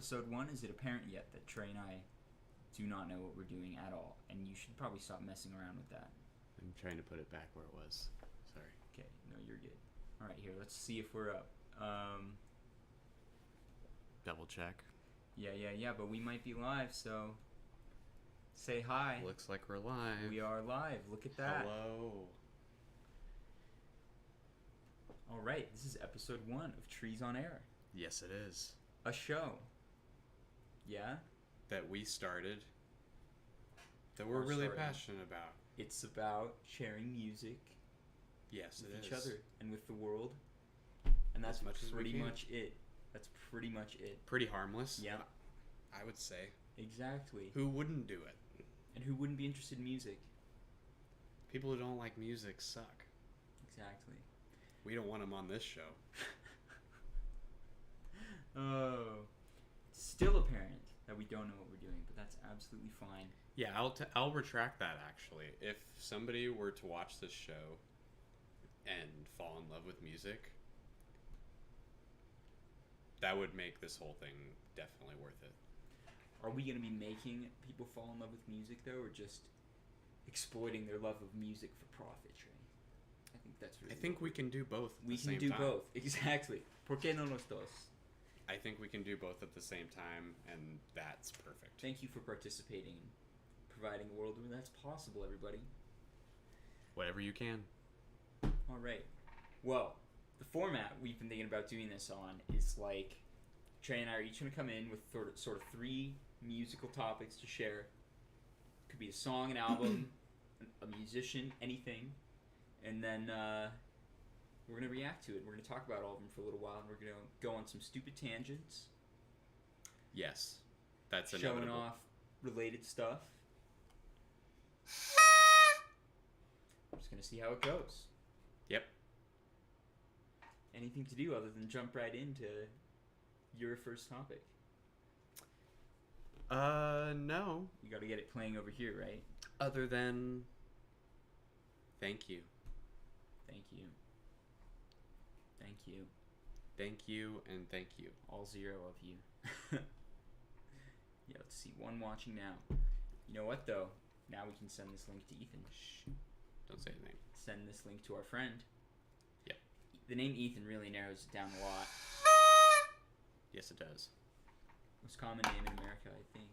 episode 1, is it apparent yet that Trey and I do not know what we're doing at all? And you should probably stop messing around with that. I'm trying to put it back where it was. Sorry. Okay, no, you're good. Alright, here, let's see if we're up. Double check. Yeah, but we might be live, so say hi. Looks like we're live. We are live. Look at that. Hello. Alright, this is episode 1 of Trees on Air. Yes, it is. A show. Yeah? That we started. That we're really passionate about. It's about sharing music Yes, with it each is. other and with the world. And that's As much as we pretty can. much it. That's pretty much it. Pretty harmless. Yeah. I would say. Exactly. Who wouldn't do it? And who wouldn't be interested in music? People who don't like music suck. Exactly. We don't want them on this show. Oh. Still apparent that we don't know what we're doing, but that's absolutely fine. Yeah, I'll retract that actually. If somebody were to watch this show and fall in love with music, that would make this whole thing definitely worth it. Are we going to be making people fall in love with music, though, or just exploiting their love of music for profit, Trey? I think that's really... I think we can do both at we the can same do time. both. Exactly. ¿Por qué no los dos? I think we can do both at the same time, and that's perfect. Thank you for participating and providing a world where that's possible, everybody. Whatever you can. All right. Well, the format we've been thinking about doing this on is like Trey and I are each going to come in with sort of 3 musical topics to share. Could be a song, an album, a musician, anything. And then we're going to react to it. We're going to talk about all of them for a little while, and we're going to go on some stupid tangents. Yes. That's showing inevitable. off related stuff. I'm just going to see how it goes. Yep. Anything to do other than jump right into your first topic? No. You got to get it playing over here, right? Other than... Thank you. Thank you. Thank you. Thank you and thank you. All 0 of you. Yeah, let's see. One watching now. You know what, though? Now we can send this link to Ethan. Shh. Don't say anything. Send this link to our friend. Yep. The name Ethan really narrows it down a lot. Yes, it does. Most common name in America, I think.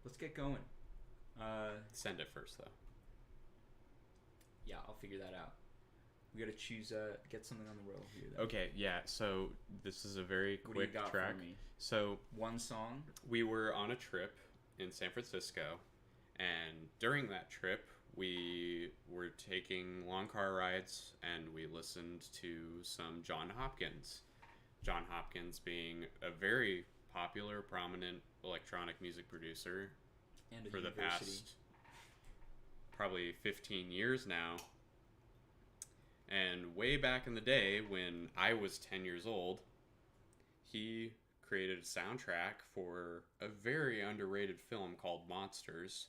Let's get going. Send it first, though. Yeah, I'll figure that out. We gotta choose, get something on the roll here, though. Okay, yeah, so this is a very What do you quick got track. for me? So, One song? we were on a trip in San Francisco, and during that trip, we were taking long car rides, and we listened to some John Hopkins. John Hopkins being a very popular, prominent electronic music producer And a for the university. past probably 15 years now. And way back in the day when I was 10 years old, he created a soundtrack for a very underrated film called Monsters.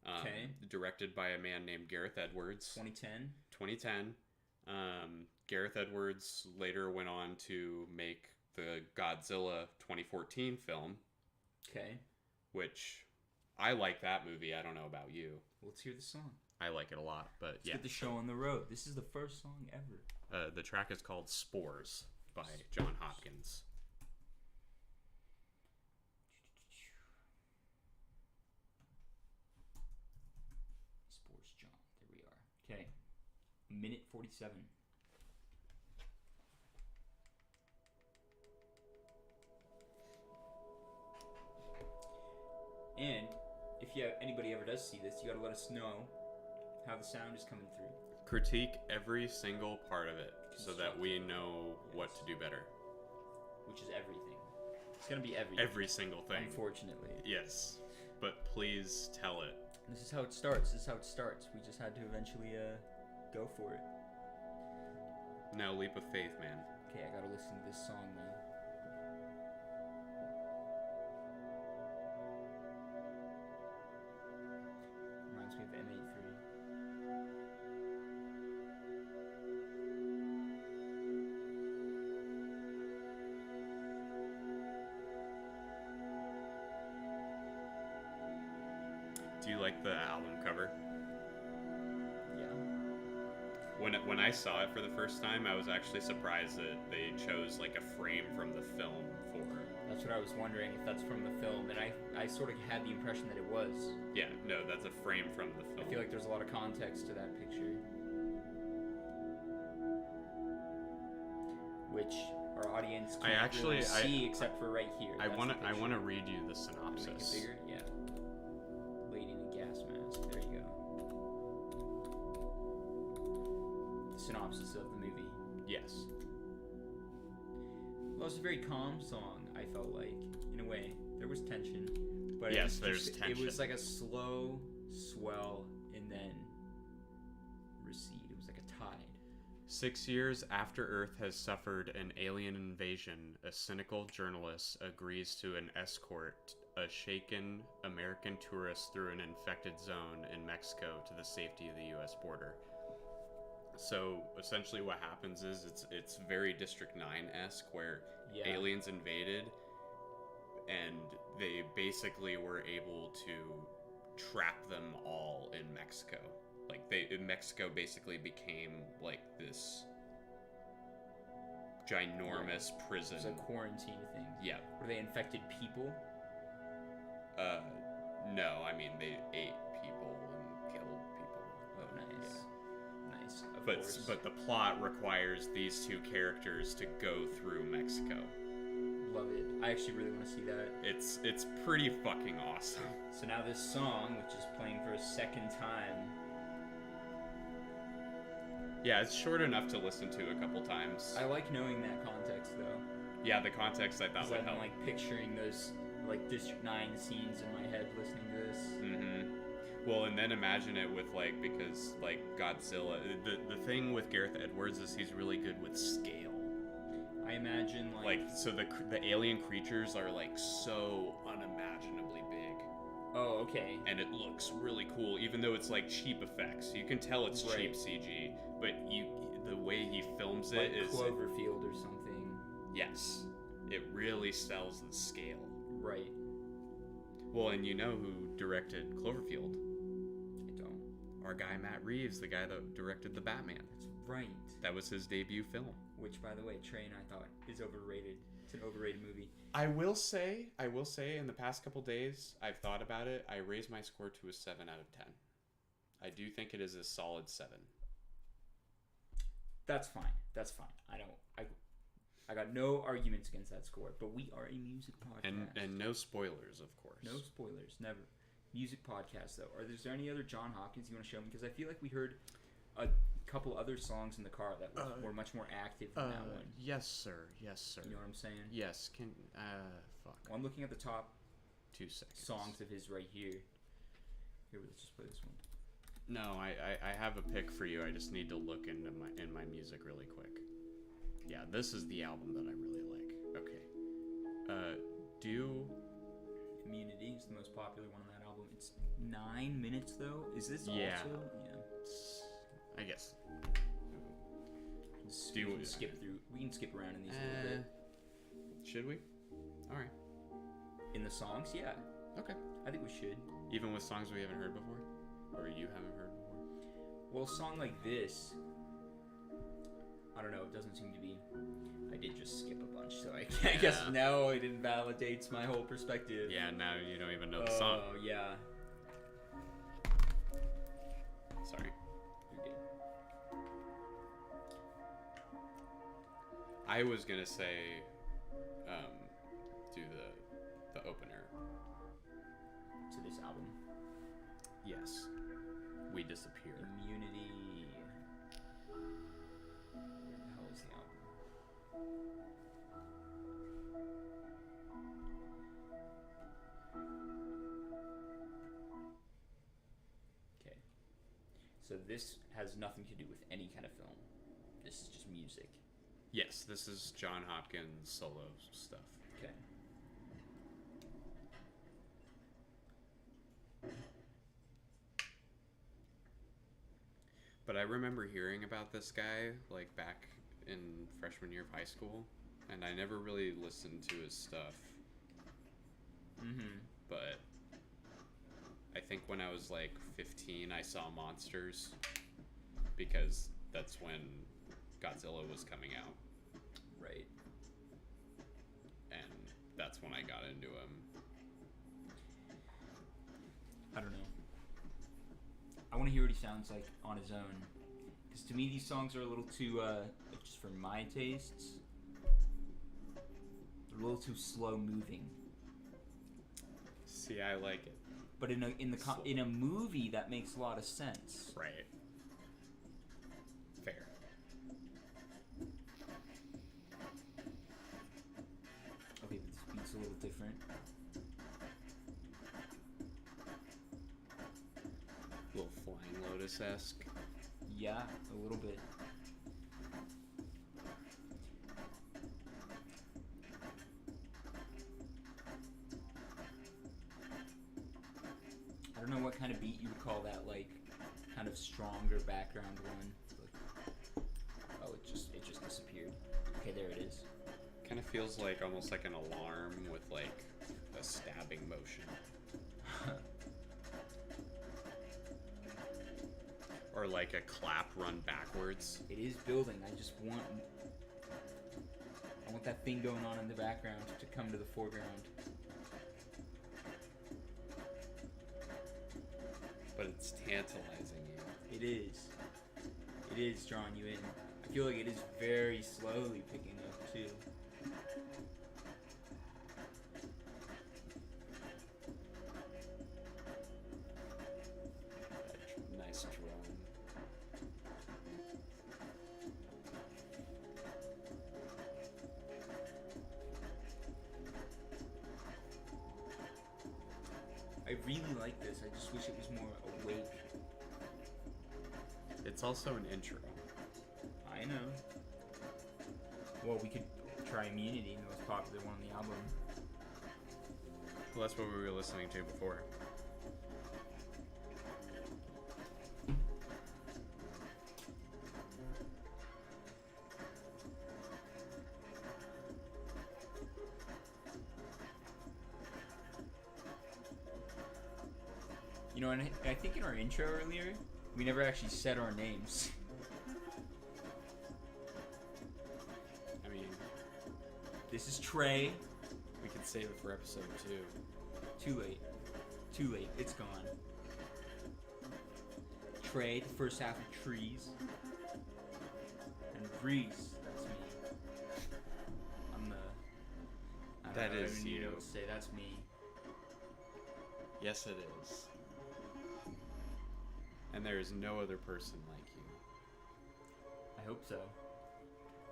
Okay. Directed by a man named Gareth Edwards. 2010? 2010. Gareth Edwards later went on to make the Godzilla 2014 film, Okay. which I like that movie. I don't know about you. Let's hear the song. I like it a lot, but Let's yeah. get the show on the road. This is the first song ever. The track is called Spores by John Hopkins. Sports John. There we are. Okay. 1:47. And if anybody ever does see this, you gotta let us know how the sound is coming through. Critique every single part of it so that we know what to do better. Which is everything. It's gonna be everything. Every single thing. Unfortunately. Yes, but please tell it. This is how it starts. We just had to eventually go for it. Now, leap of faith, man. Okay, I gotta listen to this song now. Reminds me of M83. Do you like the album cover? Yeah. When I saw it for the first time, I was actually surprised that they chose like a frame from the film for. That's what I was wondering, if that's from the film, and I sort of had the impression that it was. Yeah, no, that's a frame from the film. I feel like there's a lot of context to that picture, which our audience can't really see except for right here. I want to read you the synopsis. Make it bigger? Yeah. Lady in a gas mask. There you go. The synopsis of the movie. Yes. Well, it's a very calm song, I felt like, in a way. There was tension. But yes, there's tension. It was like a slow swell and then recede. It was like a tide. 6 years after Earth has suffered an alien invasion, a cynical journalist agrees to escort a shaken American tourist through an infected zone in Mexico to the safety of the U.S. border. So essentially what happens is it's very District 9-esque, where aliens invaded and they basically were able to trap them all in Mexico. Like Mexico basically became like this ginormous prison. It's a quarantine thing. Yeah. Were they infected people? No, I mean they ate people and killed people. Oh, nice. Yeah. Nice. But the plot requires these two characters to go through Mexico. Love it. I actually really want to see that. It's pretty fucking awesome. So now this song, which is playing for a second time. Yeah, it's short enough to listen to a couple times. I like knowing that context, though. Yeah, the context I thought would help. I'm like picturing those like District 9 scenes in my head listening to this. Mm-hmm. Well, and then imagine it with like, because like Godzilla, the thing with Gareth Edwards is he's really good with scale. I imagine like so the alien creatures are like so unimaginably big. Oh, okay. And it looks really cool, even though it's like cheap effects. You can tell it's cheap CG, but the way he films like it is Cloverfield or something. Yes, it really sells the scale. Right. Well, and you know who directed Cloverfield? I don't. Our guy Matt Reeves, the guy that directed The Batman. That's right. That was his debut film. Which, by the way, Trey and I thought is overrated. It's an overrated movie. I will say, in the past couple days, I've thought about it. I raised my score to a 7 out of 10. I do think it is a solid 7. That's fine. I got no arguments against that score, but we are a music podcast. And no spoilers, of course. No spoilers, never. Music podcast, though. Is there any other John Hopkins you want to show me? Because I feel like we heard a couple other songs in the car that were much more active than that one. Yes, sir. Yes, sir. You know what I'm saying? Yes. Fuck. Well, I'm looking at the top 2 seconds. Songs of his right here. Here, let's just play this one. No, I have a pick for you. I just need to look into my music really quick. Yeah, this is the album that I really like. Okay. Immunity is the most popular one on that album. It's 9 minutes though. Is this also? Yeah. Yeah. I guess. We can skip through. We can skip around in these a little bit. Should we? All right. In the songs, yeah. Okay. I think we should. Even with songs we haven't heard before, or you haven't heard before. Well, a song like this, I don't know. It doesn't seem to be. I did just skip a bunch, so I guess now it invalidates my whole perspective. Yeah. Now you don't even know the song. Oh yeah. Sorry. You're good. I was gonna say, do the opener to this album. Yes. We Disappear. Immunity. Where the hell is the album? Okay. So this has nothing to do with any kind of film. This is just music. Yes, this is John Hopkins solo stuff. Okay. But I remember hearing about this guy like back in freshman year of high school, and I never really listened to his stuff. Mm-hmm. But I think when I was like 15, I saw Monsters because that's when Godzilla was coming out, Right. and that's when I got into him. I don't know. I want to hear what he sounds like on his own. Because to me, these songs are a little too, just for my tastes, they're a little too slow moving. See, I like it. But in a movie, that makes a lot of sense. Right. Fair. Okay, but this beat's a little different. A little Flying Lotus-esque. Yeah, a little bit. I don't know what kind of beat you would call that, like, kind of stronger background one. Oh, it just disappeared. Okay, there it is. Kind of feels like almost like an alarm with like a stabbing motion. Or like a clap run backwards. It is building. I want that thing going on in the background to come to the foreground. But it's tantalizing you. It is. It is drawing you in. I feel like it is very slowly picking up too. Nice drone. I really like this. I just wish it was more awake. It's also an intro. I know. Well, we could try Immunity, the most popular one on the album. Well, that's what we were listening to before. You know, and I think in our intro earlier, we never actually said our names. I mean, This is Trey. we could save it for episode 2. Too late. Too late. It's gone. Trey, the first half of Trees. And Reese, that's me. I'm the... I That don't is even you. know what to say, that's me. Yes, it is. And there is no other person like you. I hope so.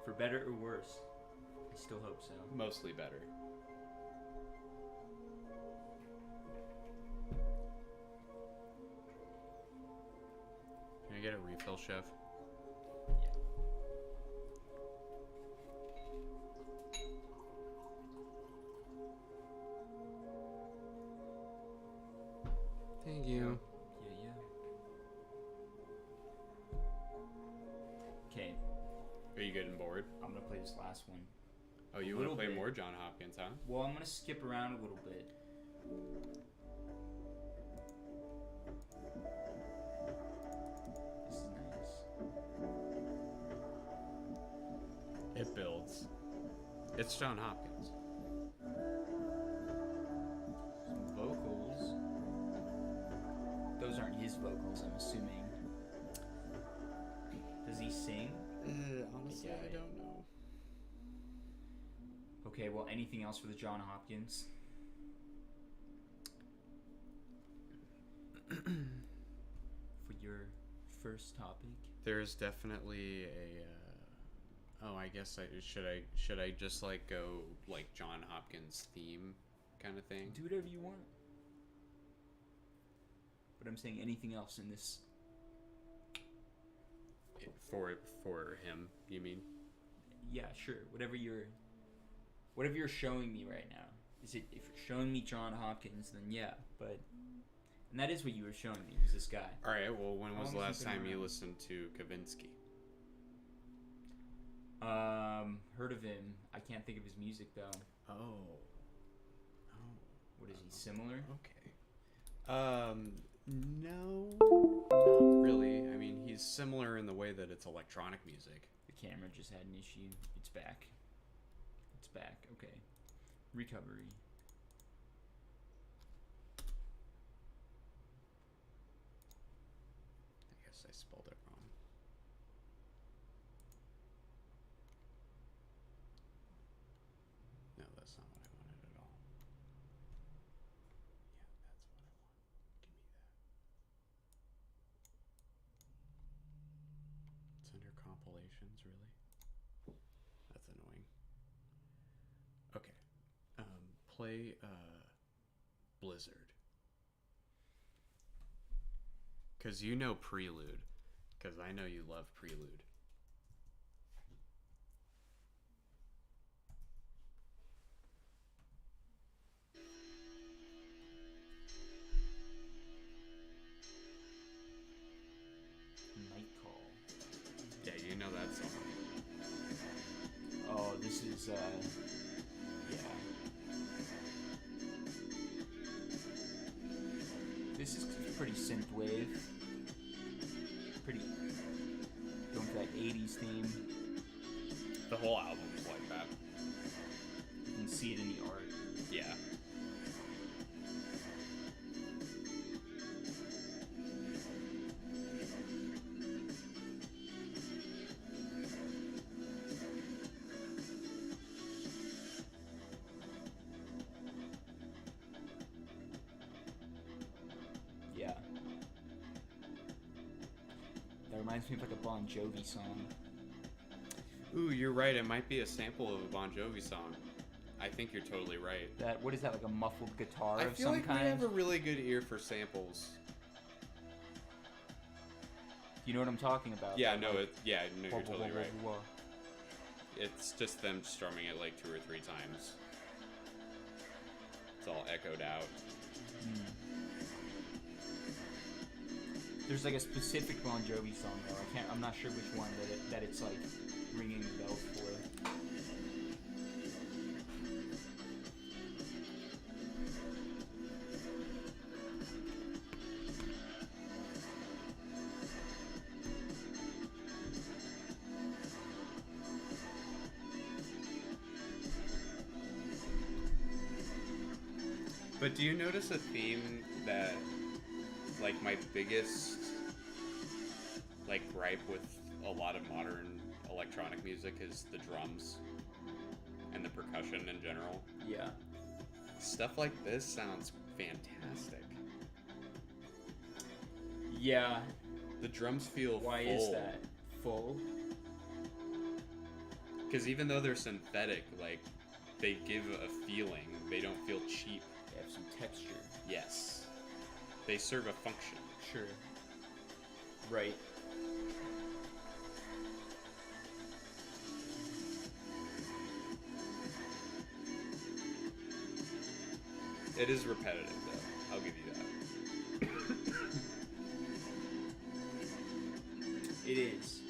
For better or worse. I still hope so. Mostly better. Can I get a refill, chef? Thank you. Yeah. Okay, Are you getting bored? I'm gonna play this last one. Oh, you A want to little play bit. more John Hopkins, huh? Well, I'm gonna skip around a little bit. This is nice. It builds. It's John Hopkins. Some vocals. Those aren't his vocals, I'm assuming. Does he sing? Honestly, Yeah, I don't know. Okay, well, anything else for the John Hopkins? For your first topic? There's definitely a. Oh, I guess should I just like go like John Hopkins theme kind of thing? Do whatever you want. But I'm saying anything else in this. For him, you mean? Yeah, sure. Whatever you're showing me right now. If you're showing me John Hopkins, then yeah. But and that is what you were showing me. Was this guy? All right. Well, when How was long the has last he been time you around? listened to Kavinsky? Heard of him. I can't think of his music though. Oh. What is he? Similar? Okay. No, not really. I mean, he's similar in the way that it's electronic music. The camera just had an issue. It's back. It's back. Okay. Recovery. I guess I spelled it wrong. No, that's not what I wanted at all. Yeah, that's what I want. Give me that. It's under compilations, really? That's annoying. Okay. Play Blizzard. Because you know Prelude. Because I know you love Prelude. Night Call. Yeah, you know that song. Oh, this is, yeah. This is pretty synthwave. Pretty, going for that 80s theme. The whole album's like that. You can see it in the art. Yeah. Yeah. That reminds me of like a Bon Jovi song. Ooh, you're right. It might be a sample of a Bon Jovi song. I think you're totally right. That, what is that, like a muffled guitar I of feel some like kind? we have a really good ear for samples. You know what I'm talking about? Yeah, That, no, like, you're totally right. wah. It's just them strumming it like 2 or 3 times. It's all echoed out. There's like a specific Bon Jovi song though. I'm not sure which one that it's like ringing the bells for. But do you notice a theme that, like, my biggest, like, gripe with a lot of modern electronic music is the drums and the percussion in general? Yeah. Stuff like this sounds fantastic. Yeah. The drums feel Why full. is that? Full? Because even though they're synthetic, like, they give a feeling. They don't feel cheap. They have some texture. Yes. They serve a function. Sure. Right. It is repetitive, though. I'll give you that. It is.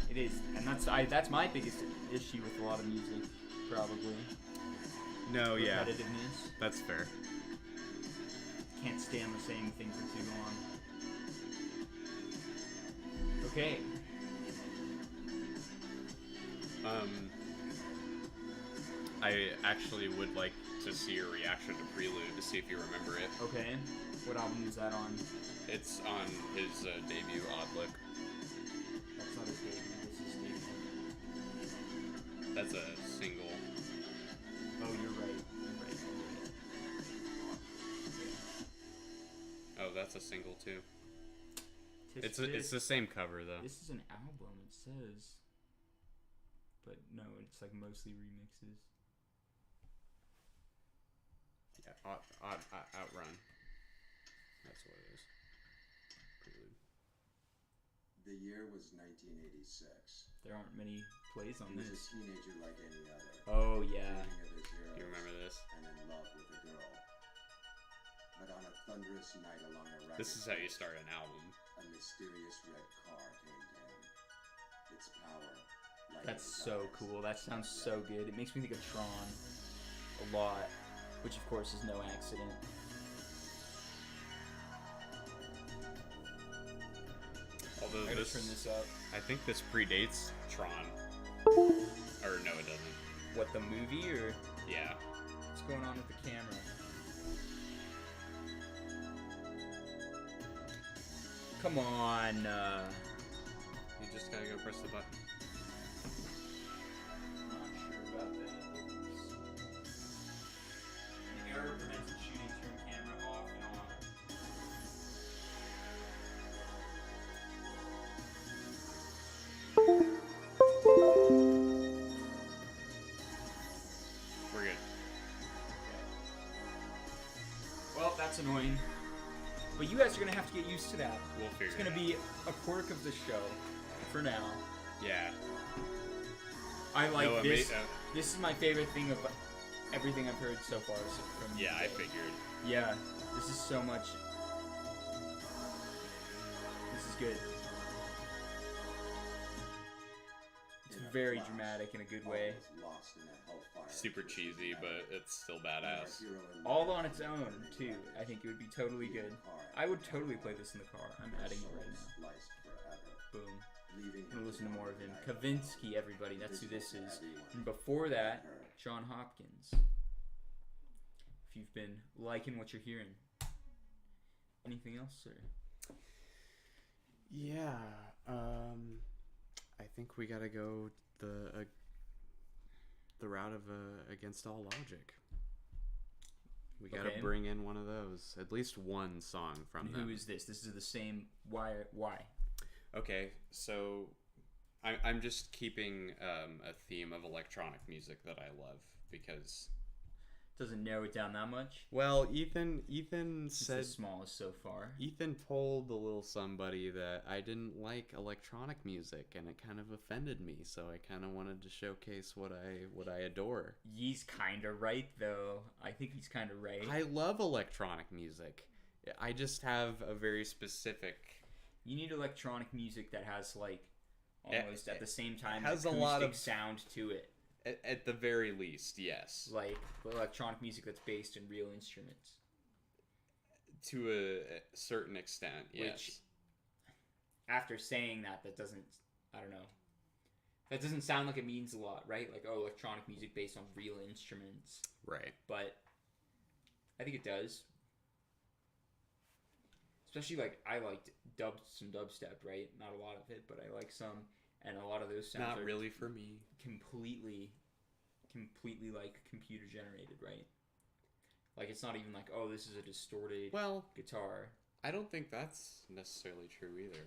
It is, and that's my biggest issue with a lot of music, probably. No, yeah. Repetitiveness. That's fair. Can't stand the same thing for too long. Okay. I actually would like to see your reaction to Prelude to see if you remember it. Okay. What album is that on? It's on his debut, Odd Look. That's not his debut. This is debut. That's a single. Oh, you're right. You're right. Oh, that's a single too. Tisk It's the same cover though. This is an album, it says. But no, it's like mostly remixes. Yeah, Outrun. That's what it is. Prelude. The year was 1986. There aren't many plays on He was a this. teenager like any other. Oh, yeah. Dreaming of his heroes You remember this? and in love with a girl. But on a thunderous night along a rugged This is how you coast, start an album. a mysterious red car came to him. Its power lighted That's his so eyes. cool. That sounds so good. It makes me think of Tron a lot, which of course is no accident. I gotta turn this up. I think this predates Tron. Or no, it doesn't. What, the movie, or Yeah. what's going on with the camera? Come on. You just gotta go press the button. I'm not sure about that. The error prevents the shooting. Turn camera off and on. We're good. Well, that's annoying. But you guys are gonna have to get used to that. We'll figure It's gonna it be a quirk of the show for now. out. Yeah. I like No, this. ama- This is my favorite thing of everything I've heard so far. From yeah, I figured. Yeah, this is so much. This is good. It's very dramatic in a good way. Lost in a hellfire. Super cheesy, but it's still badass. All on its own, too. I think it would be totally good. I would totally play this in the car. I'm adding it right now. Boom. I'm gonna listen to more of him. Kavinsky, everybody. That's who this is. And before that, John Hopkins. If you've been liking what you're hearing. Anything else, sir? Yeah. I think we gotta go the route of Against All Logic. We gotta Okay. bring in one of those. At least one song from And them. who is this? This is the same. Why? Okay, so I'm just keeping a theme of electronic music that I love because, Doesn't narrow it down that much. well, Ethan It's the said smallest so far. Ethan told the little somebody that I didn't like electronic music and it kind of offended me, so I kind of wanted to showcase what I adore. He's kind of right, though. I think he's kind of right. I love electronic music. I just have a very specific. You need electronic music that has like almost at the same time has acoustic a lot of- sound to it. At the very least, yes. Like electronic music that's based in real instruments. To a certain extent, yes. Which, after saying that, that doesn't. I don't know. That doesn't sound like it means a lot, right? Like, oh, electronic music based on real instruments. Right. But I think it does. Especially like I liked some dubstep, right? Not a lot of it, but I like some, and a lot of those sounds Not are really for me. completely like computer generated, right? Like it's not even like, oh, this is a distorted Well, guitar. I don't think that's necessarily true either.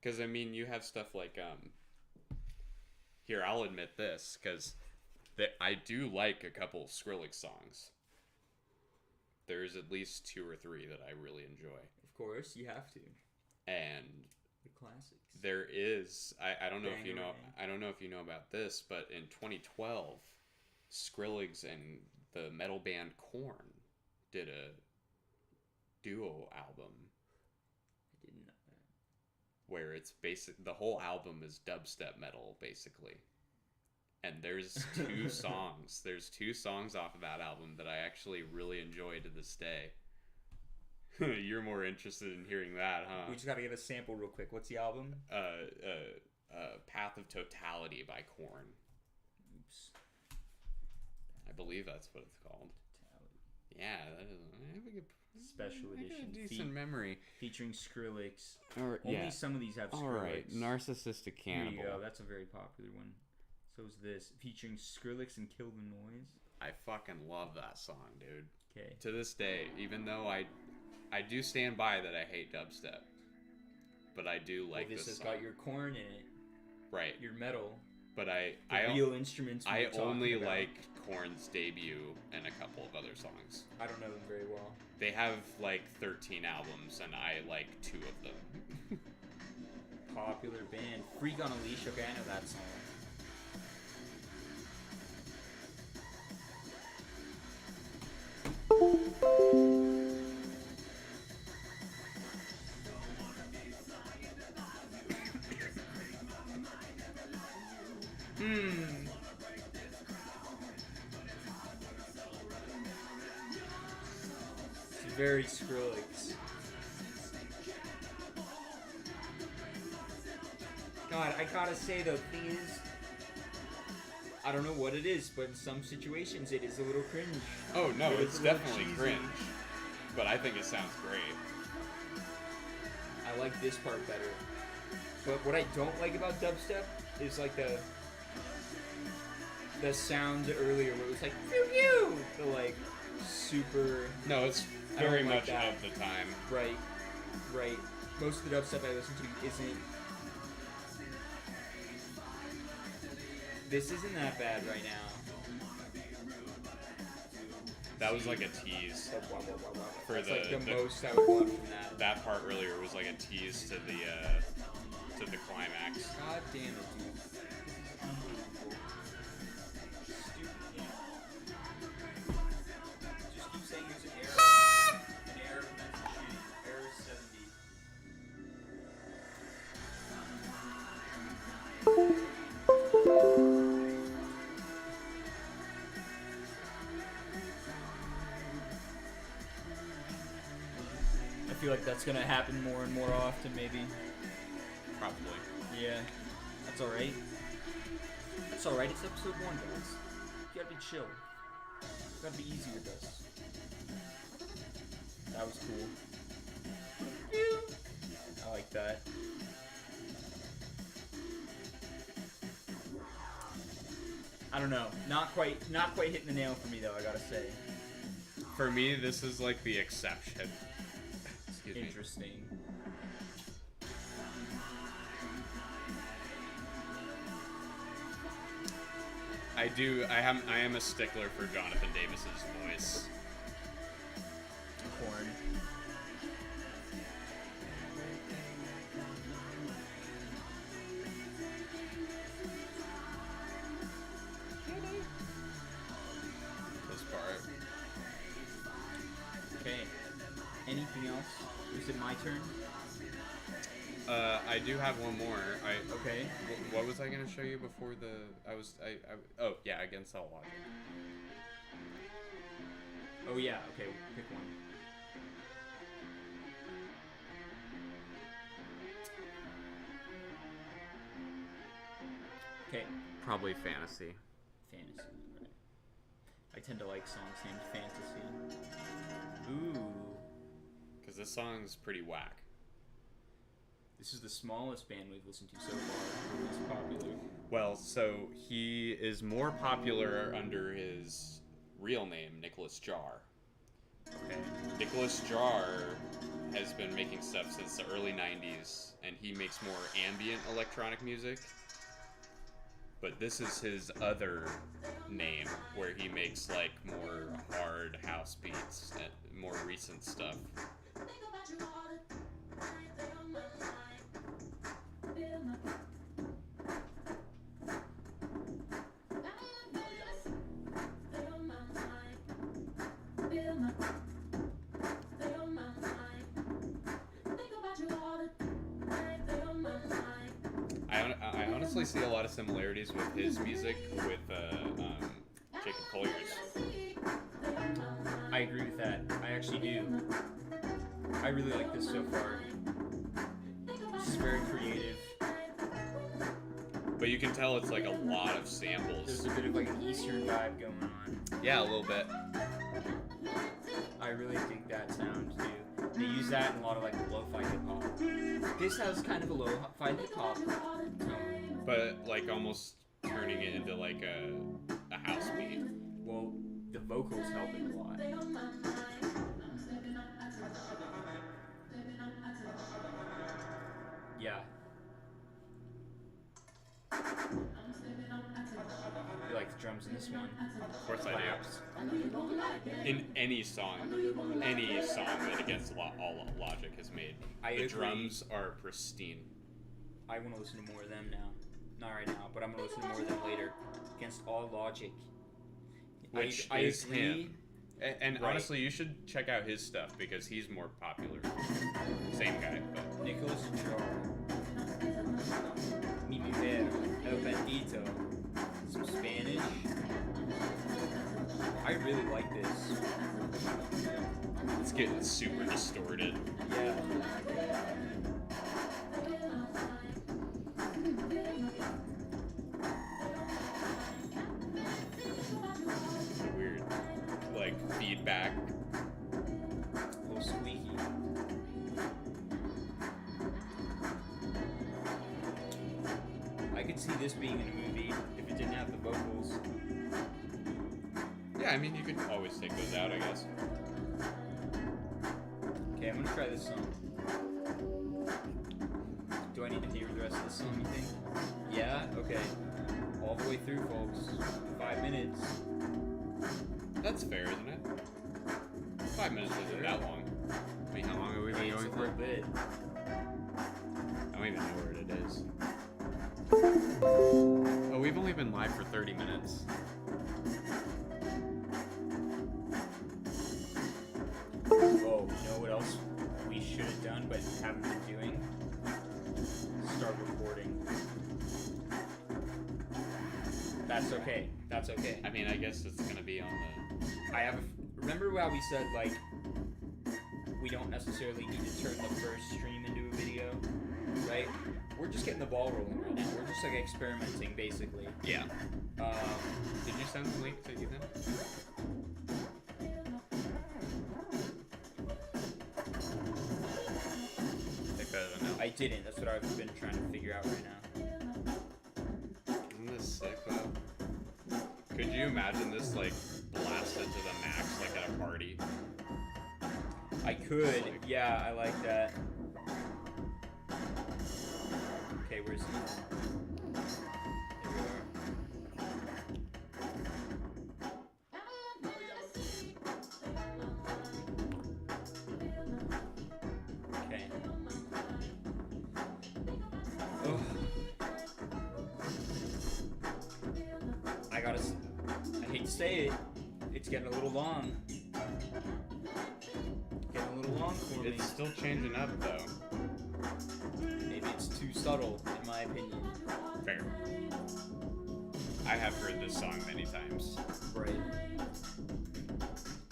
Because I mean, you have stuff like here, I'll admit this because I do like a couple of Skrillex songs. There's at least 2 or 3 that I really enjoy. Of course, you have to. And The classics. there is I don't know if you know Bangarang. I don't know if you know about this, but in 2012, Skrillex and the metal band Korn did a duo album I didn't know that. where it's the whole album is dubstep metal basically. And there's 2 songs. There's 2 songs off of that album that I actually really enjoy to this day. You're more interested in hearing that, huh? We just gotta get a sample real quick. What's the album? Path of Totality by Korn. Oops. I believe that's what it's called. Yeah, that is I have a good Special I got edition. a decent memory. Featuring Skrillex. Or, Only some of these have Skrillex. All right, Narcissistic Cannibal. Here you go. That's a very popular one. So is this featuring Skrillex and Kill the Noise. I fucking love that song, dude. Okay. To this day, even though I do stand by that I hate dubstep, but I do like This has song. got your corn in it, Right, your metal, but the real instruments. I we're talking only about. like Korn's debut and a couple of other songs. I don't know them very well. They have like 13 albums, and I like 2 of them. Popular band, Freak on a Leash. Okay, I know that song. It's very Skrillex. God, I gotta say though, the thing is, I don't know what it is, but in some situations it is a little cringe. Oh no, But it's a little definitely cheesy. cringe. But I think it sounds great. I like this part better. But what I don't like about dubstep is like the sound earlier where it was like pew pew, the like super No, it's I don't very like much that. of the time. right. Most of the dubstep I listen to isn't. This isn't that bad right now. That was like a tease. For That's the- like the the- most I would want from that. That part earlier was like a tease to the climax. God damn it, dude. This is unbelievable. Stupid game. Just keep saying there's an error. An error from that machine. Error 70. I feel like that's gonna happen more and more often, maybe. Probably. Yeah, that's alright. That's alright, it's episode 1, guys. You gotta be chill. You gotta be easy with us. That was cool. I like that. I don't know. Not quite hitting the nail for me though, I gotta say. For me, this is like the exception. Excuse me. Interesting. I am a stickler for Jonathan Davis's voice. Corn. This part. Okay. Anything else? Is it my turn? I do have one more. Okay. What was I gonna show you before the? Oh yeah, Against All Logic. Oh yeah, okay, pick one. Okay, Probably Fantasy. fantasy. Right. I tend to like songs named Fantasy. Ooh. Because this song's pretty whack. This is the smallest band we've listened to so far. Least popular. Well, so he is more popular under his real name, Nicholas Jar. Okay. Nicholas Jar has been making stuff since the early 90s, and he makes more ambient electronic music. But this is his other name, where he makes like more hard house beats and more recent stuff. I honestly see a lot of similarities with his music with Jacob Collier's. I agree with that. I actually do. I really like this so far. This is very creative. But you can tell it's like a lot of There's samples. a bit of like an Eastern vibe going on. Yeah, a little bit. I really dig that sound too. They use that in a lot of like lo-fi hip hop. This has kind of a lo-fi hip hop tone. But like almost turning it into like a house beat. Well, the vocals help it a lot. Yeah. You like the drums in this one? Of course I Claps. do. In any song that Against All Logic has made, I the agree. drums are pristine. I want to listen to more of them now. Not right now, but I'm going to listen to more of them later. Against All Logic. Which I is agree. him. And Right. honestly, you should check out his stuff because he's more popular. Same guy, but Nicholas Jar. Mi mujer, el bendito. Some Spanish. I really like this. it's getting super distorted. Yeah. feedback. A little squeaky. I could see this being in a movie if it didn't have the vocals. Yeah, I mean, you could always take those out, I guess. Okay, I'm gonna try this song. Do I need to hear the rest of the song, you think? Yeah? Okay. All the way through, folks. 5 minutes. That's fair, isn't it? 5 minutes isn't that long. I mean, how long have we been It's going a for? little bit. I don't even know where it is. Oh, we've only been live for 30 minutes. Oh, you know what else we should have done but haven't been doing? Start recording. That's okay. That's okay. I mean, I guess it's gonna be on the... I have. Remember how we said like we don't necessarily need to turn the first stream into a video, right? We're just getting the ball rolling right now. We're just like experimenting, basically. Yeah. Um, Did you send the link to Ethan? Take that as a no. I didn't. That's what I've been trying to figure out right now. Isn't this sick, though? Could you imagine this, like, blasted to the max, like, at a party? I could. Yeah, I like that. Okay, where's he? There we are. Okay. Ugh. I hate to say it, it's getting a little long. Getting a little long for me. It's still changing up, though. Maybe it's too subtle, in my opinion. Fair. I have heard this song many times. Right.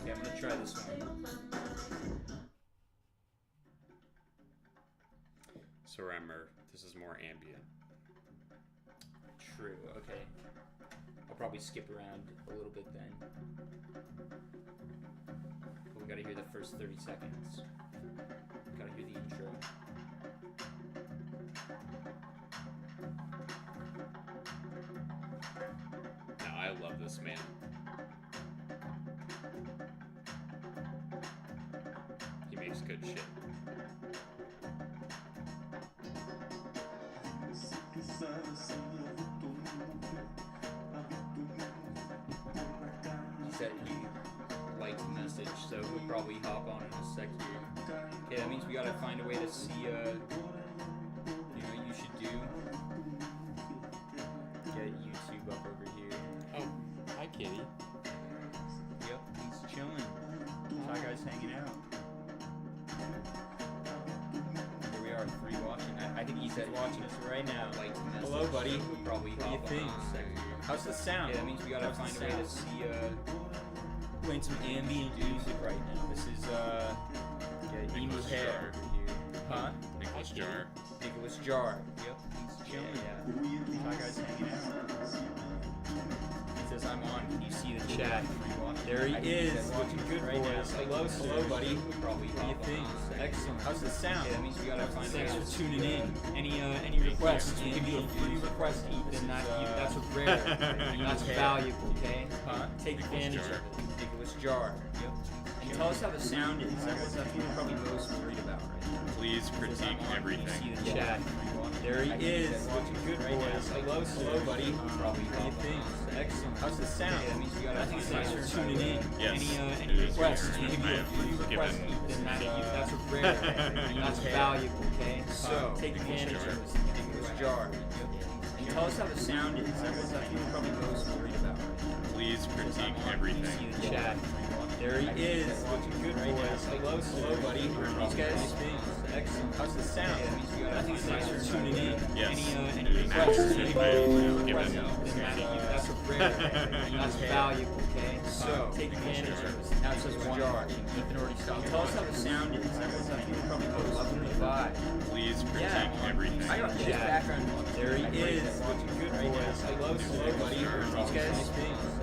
Okay, I'm gonna try this one. So remember, this is more ambient. True, okay. I'll probably skip around a little bit then. But we gotta hear the first 30 seconds. Gotta hear the intro. Now, I love this man. He makes good shit. He said he liked the message, so we'll probably hop on in a sec here. Okay, that means we gotta find a way to see, you know what you should do? Get YouTube up over here. Oh, hi, kitty. Yep, he's chilling. Shy Guy's hanging out. Here we are, 3 watching. I think he's watching us right now. Hello, buddy. What do you think? How's the sound? Yeah, that means we gotta find a way to see, playing some ambient music right now. This is, Emu Nicholas Hair Jar. over here. Huh? Nicholas Jar. Nicholas Jar. Yep, he's chilling. Yeah. Shy Guy's hanging out. He says, I'm on. Can you see the chat? There he is, looking good right now. Hello, buddy. What do you think? Excellent. How's the sound? Yeah, that means we gotta find. Thanks for tuning in. Any requests? We'll give you a free request. Then that's a rare. That's valuable. Okay. Take advantage of it. Nicholas Jar. Yep. And tell us how the sound is. That's what we're probably most worried about right now. Please critique everything. See the chat. There he is, looking good right now. Hello, buddy. What do you think? Excellent. How's the sound? Yeah, that means we gotta thanks for tuning in. Yes, Any it is requests? very We'll give you a free given request. Then that's a rare. That's valuable. Okay. So take advantage of this. Nicholas Jar. And tell us how the sound is. That's what we're probably most worried about right now. Please critique everything. See the chat. There he is, looking good right now. Hello, buddy. These guys. Excellent. How's the sound? Yeah, that means we gotta thanks for tuning in. Yes, Any it is requests? very given. That's a rare. That's valuable. Okay. So take advantage of this. That's a jar. Ethan already stopped. Tell us how the sound is. That's what we're probably most worried about. Please critique Yeah. everything. I got his background. There he is, looking good right now. Hello, buddy. These guys.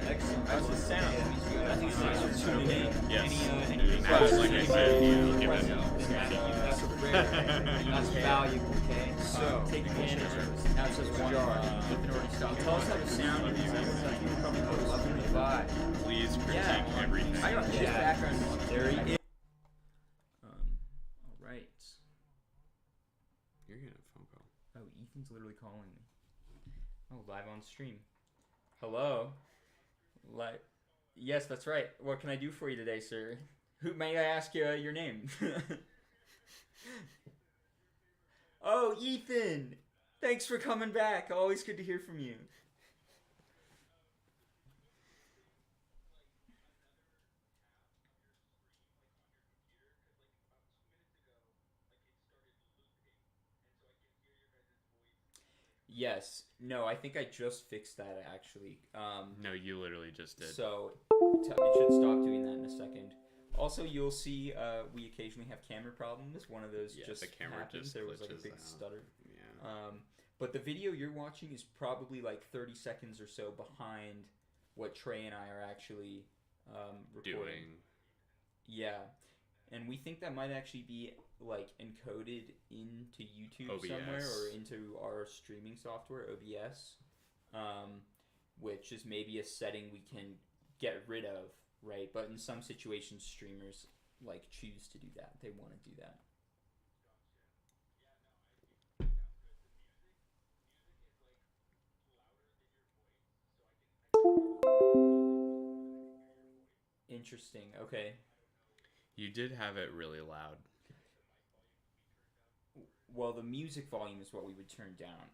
Excellent. How's the sound? I think it's nice for tuning in. Yes. Any And questions? like I said, you give it. That's rare. That's valuable, okay? So, take advantage of this. Now it says one jar. Tell us how the sound is. Probably put 11.5. Please critique Yeah. everything. I got his background. There he is. All right. You're getting a phone call. Oh, Ethan's literally calling me. Oh, live on stream. Hello. Yes, that's right. What can I do for you today, sir? Who may I ask you your name? Oh, Ethan. Thanks for coming back. Always good to hear from you. Yes. No, I think I just fixed that actually. No, you literally just did. So it should stop doing that in a second. Also, you'll see we occasionally have camera problems. One of those just the camera happened. just There was like a glitches big out. stutter. Yeah. But the video you're watching is probably like 30 seconds or so behind what Trey and I are actually recording. Doing. Yeah. And we think that might actually be like encoded into YouTube OBS. somewhere or into our streaming software, OBS, which is maybe a setting we can get rid of, right? But in some situations, streamers like choose to do that. They want to do that. Interesting. Okay. You did have it really loud. Well, the music volume is what we would turn down.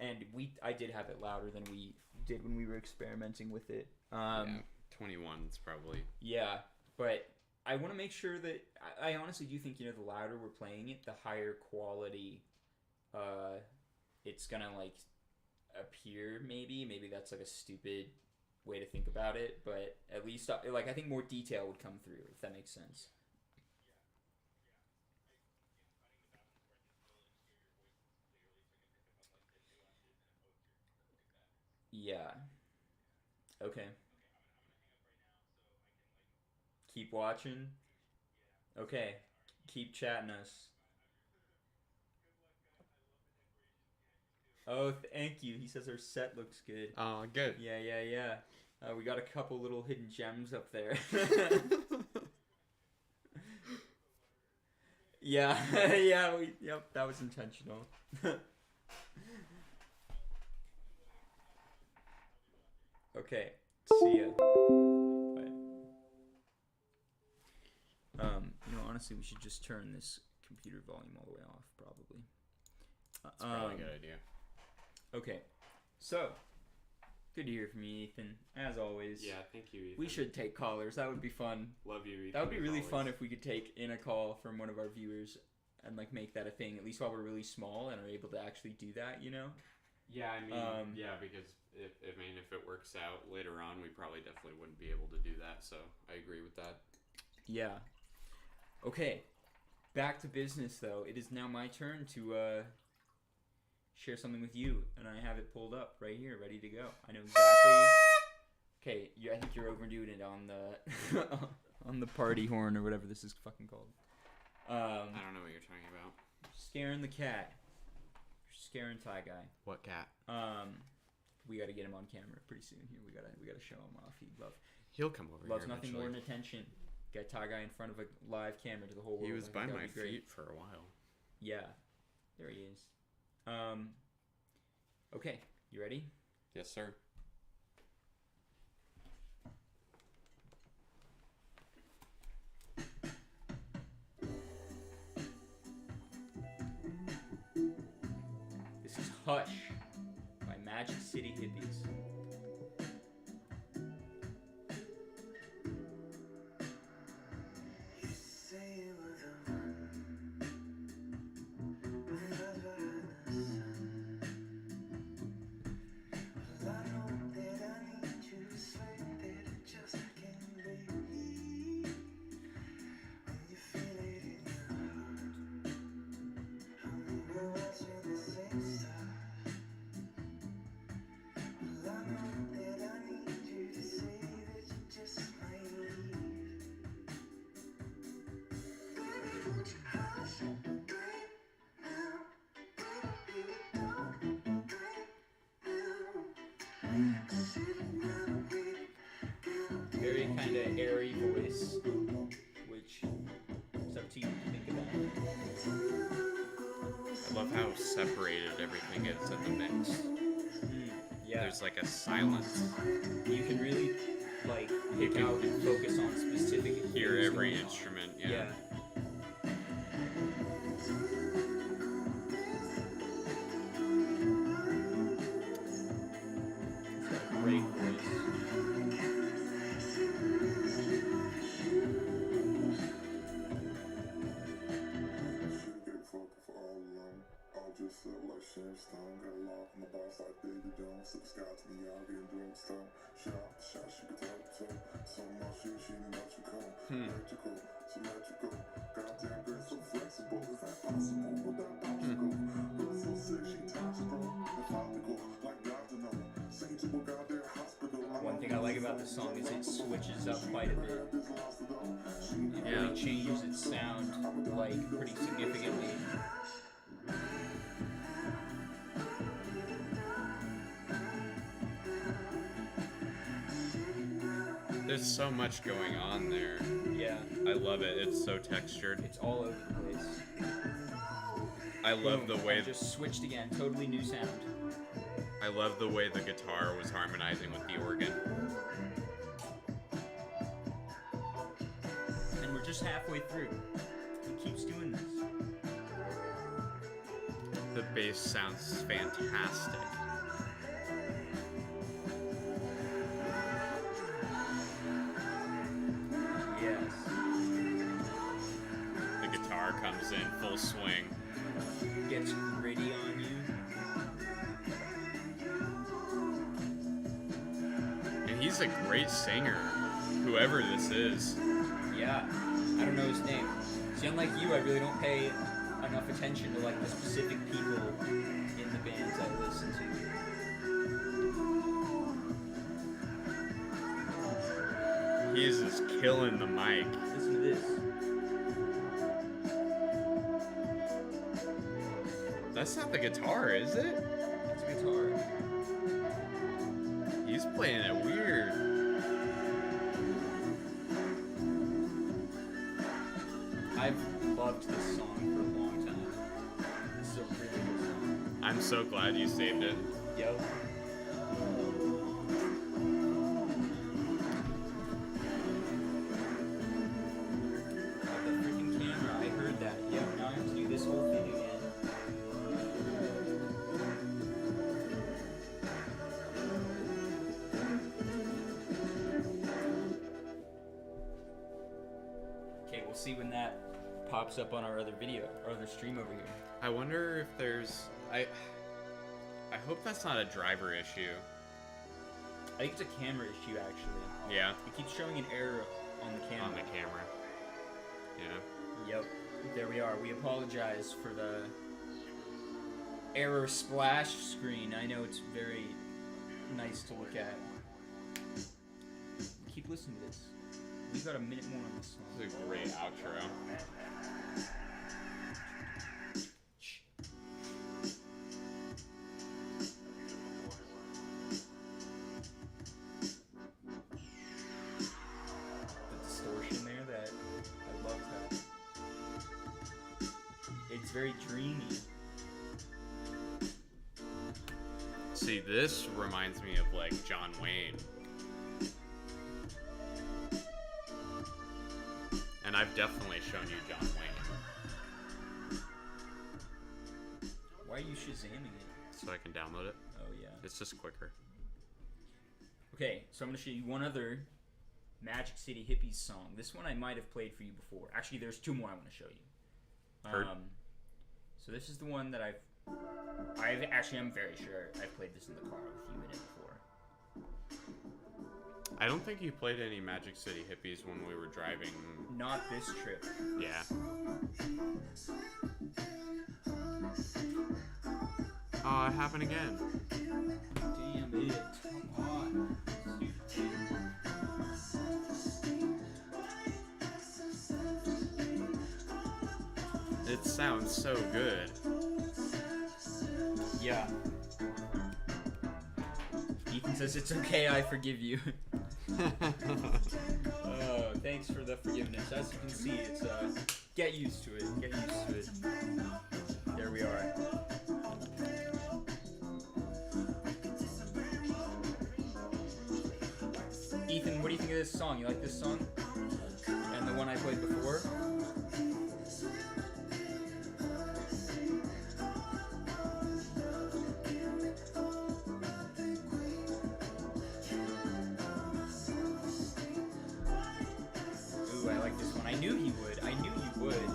And I did have it louder than we did when we were experimenting with it. Yeah, 21 is probably. Yeah, but I want to make sure that I honestly do think, the louder we're playing it, the higher quality it's gonna like appear. Maybe that's like a stupid way to think about it, but at least I think more detail would come through, if that makes sense. Yeah. Okay. Keep watching. Okay. Keep chatting us. Oh, thank you. He says our set looks good. Oh, good. Yeah. We got a couple little hidden gems up there. Yeah, yep, that was intentional. Okay, see ya. Bye. Honestly, we should just turn this computer volume all the way off, probably. That's probably a good idea. Okay, so good to hear from you, Ethan. As always. Yeah, thank you, Ethan. We should take callers. That would be fun. Love you, Ethan. That would be really always. fun if we could take in a call from one of our viewers and like make that a thing. At least while we're really small and are able to actually do that, Yeah, I mean, because if it works out later on, we probably definitely wouldn't be able to do that. So I agree with that. Yeah. Okay. Back to business, though. It is now my turn to share something with you, and I have it pulled up right here, ready to go. I know exactly. Okay, I think you're overdoing it on the on the party horn or whatever this is fucking called. I don't know what you're talking about. Scaring the cat. You're scaring Ty Guy. What cat? We got to get him on camera pretty soon here. We gotta show him off. He'll come over Loves here nothing more than attention. Get Ty Guy in front of a live camera to the whole world. He was I by think my that'd be great. feet for a while. Yeah, there he is. Okay, you ready? Yes, sir. This is Hush by Magic City Hippies. Very kind of airy voice, which is up to you to think about. I love how separated everything is in the mix. Yeah, There's like a silence. you can really like pick can out and focus on specific. Hear things every going on. instrument. Yeah. Yeah. It's got a great voice. One thing I like about this song is it switches up quite a bit. It Yeah. really changes its sound, like, pretty significantly. There's so much going on there. Yeah, I love it. It's so textured. it's all over the place. I love the Boom, way I just switched again, totally new sound. I love the way the guitar was harmonizing with the organ. And we're just halfway through. It keeps doing this. The bass sounds fantastic. Yes. The guitar comes in full swing. Gets gritty on you. And he's a great singer. Whoever this is. Yeah. I don't know his name. See, unlike you, I really don't pay enough attention to like the specific people in the bands I listen to. He's just killing the mic. Listen to this. That's not the guitar, is it? It's a guitar. He's playing it weird. I've loved this song for a long time. This is a really good song. I'm so glad you saved it. Yo. The freaking camera, I heard that. Yeah, now I have to do this whole thing again. Okay, we'll see when that pops up on our other video, our other stream over here. I wonder if there's I hope that's not a driver issue. I think it's a camera issue, actually. Yeah, It keeps showing an error on the camera. on the camera. Yeah. Yep. There we are. We apologize for the error splash screen. I know it's very nice to look at. Keep listening to this. We've got a minute more on this song. This is a great outro. The distortion there, that I love that. It's very dreamy. See, this reminds me of like John Wayne. And I've definitely shown you John Wayne. Why are you shazamming it? So I can download it. Oh yeah. It's just quicker. Okay, so I'm going to show you one other Magic City Hippies song. This one I might have played for you before. Actually, there's two more I want to show you. Heard. So this is the one that I'm very sure I've played this in the car with you in it before. I don't think you played any Magic City Hippies when we were driving. Not this trip. Yeah. Oh, it happened again. Damn it. Come on. It sounds so good. Yeah. Ethan says, "It's okay, I forgive you." Oh, thanks for the forgiveness. As you can see, it's get used to it. Get used to it. There we are. Ethan, what do you think of this song? You like this song? And the one I played before? Ooh, I like this one. I knew you would. I knew you would.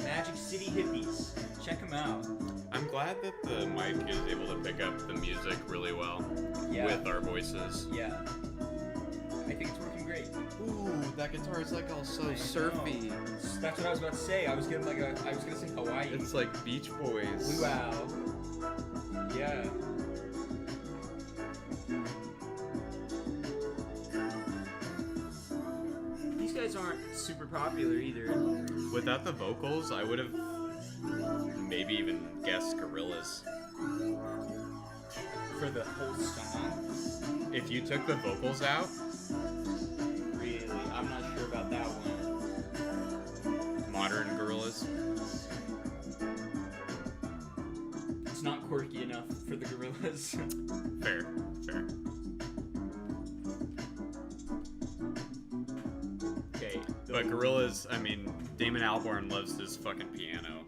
Magic City Hippies. Check them out. I'm glad that the mic is able to pick up the music really well Yeah. with our voices. Yeah. I think it's working great. Ooh, that guitar is like all so I know. surfy. That's what I was about to say. I was gonna say Hawaii. It's like Beach Boys. Luau. Yeah. These guys aren't super popular either. Without the vocals, I would have maybe even guessed Gorillaz. For the whole song. If you took the vocals out, Really, I'm not sure about that one. modern Gorillaz. It's not quirky enough for the Gorillas. Fair, fair. Okay. But Gorillaz, I mean, Damon Albarn loves his fucking piano.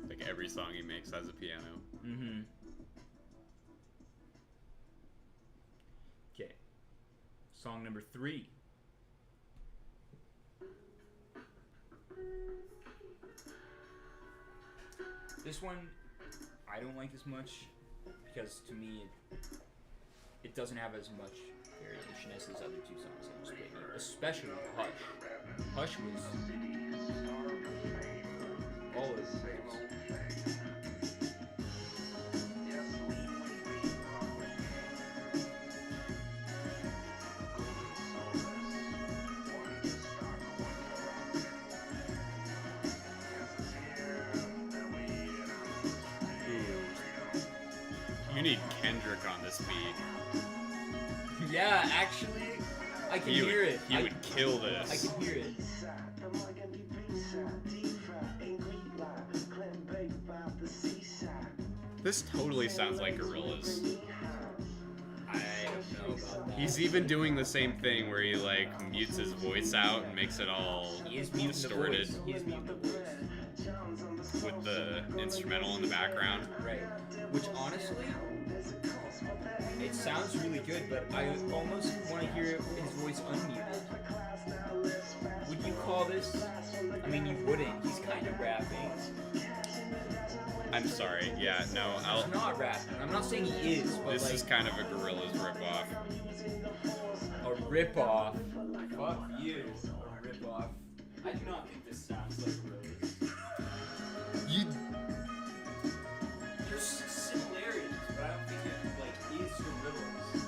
Like every song he makes has a piano. Mm-hmm. Okay. Song number 3. This one, I don't like as much because to me, it doesn't have as much variation as those other 2 songs I just played. Especially Hush. Hush was all over the place. You need Kendrick on this beat. Yeah, actually, I can hear it. He I would kill this. I can hear it. This totally sounds like Gorillaz. I don't know about that. He's even doing the same thing where he like mutes his voice out and makes it all He is muting the distorted voice. He is muting the voice. with the instrumental in the background. Right. Which honestly, it sounds really good, but I almost want to hear his voice unmuted. Would you call this? I mean, you wouldn't. He's kind of rapping. I'm sorry. Yeah, no. He's not rapping. I'm not saying he is, but This like is kind of a Gorillaz ripoff. a ripoff. Fuck you. A ripoff. I do not think this sounds like Gorillaz. You There's similarities, but I don't think it like is Gorillaz.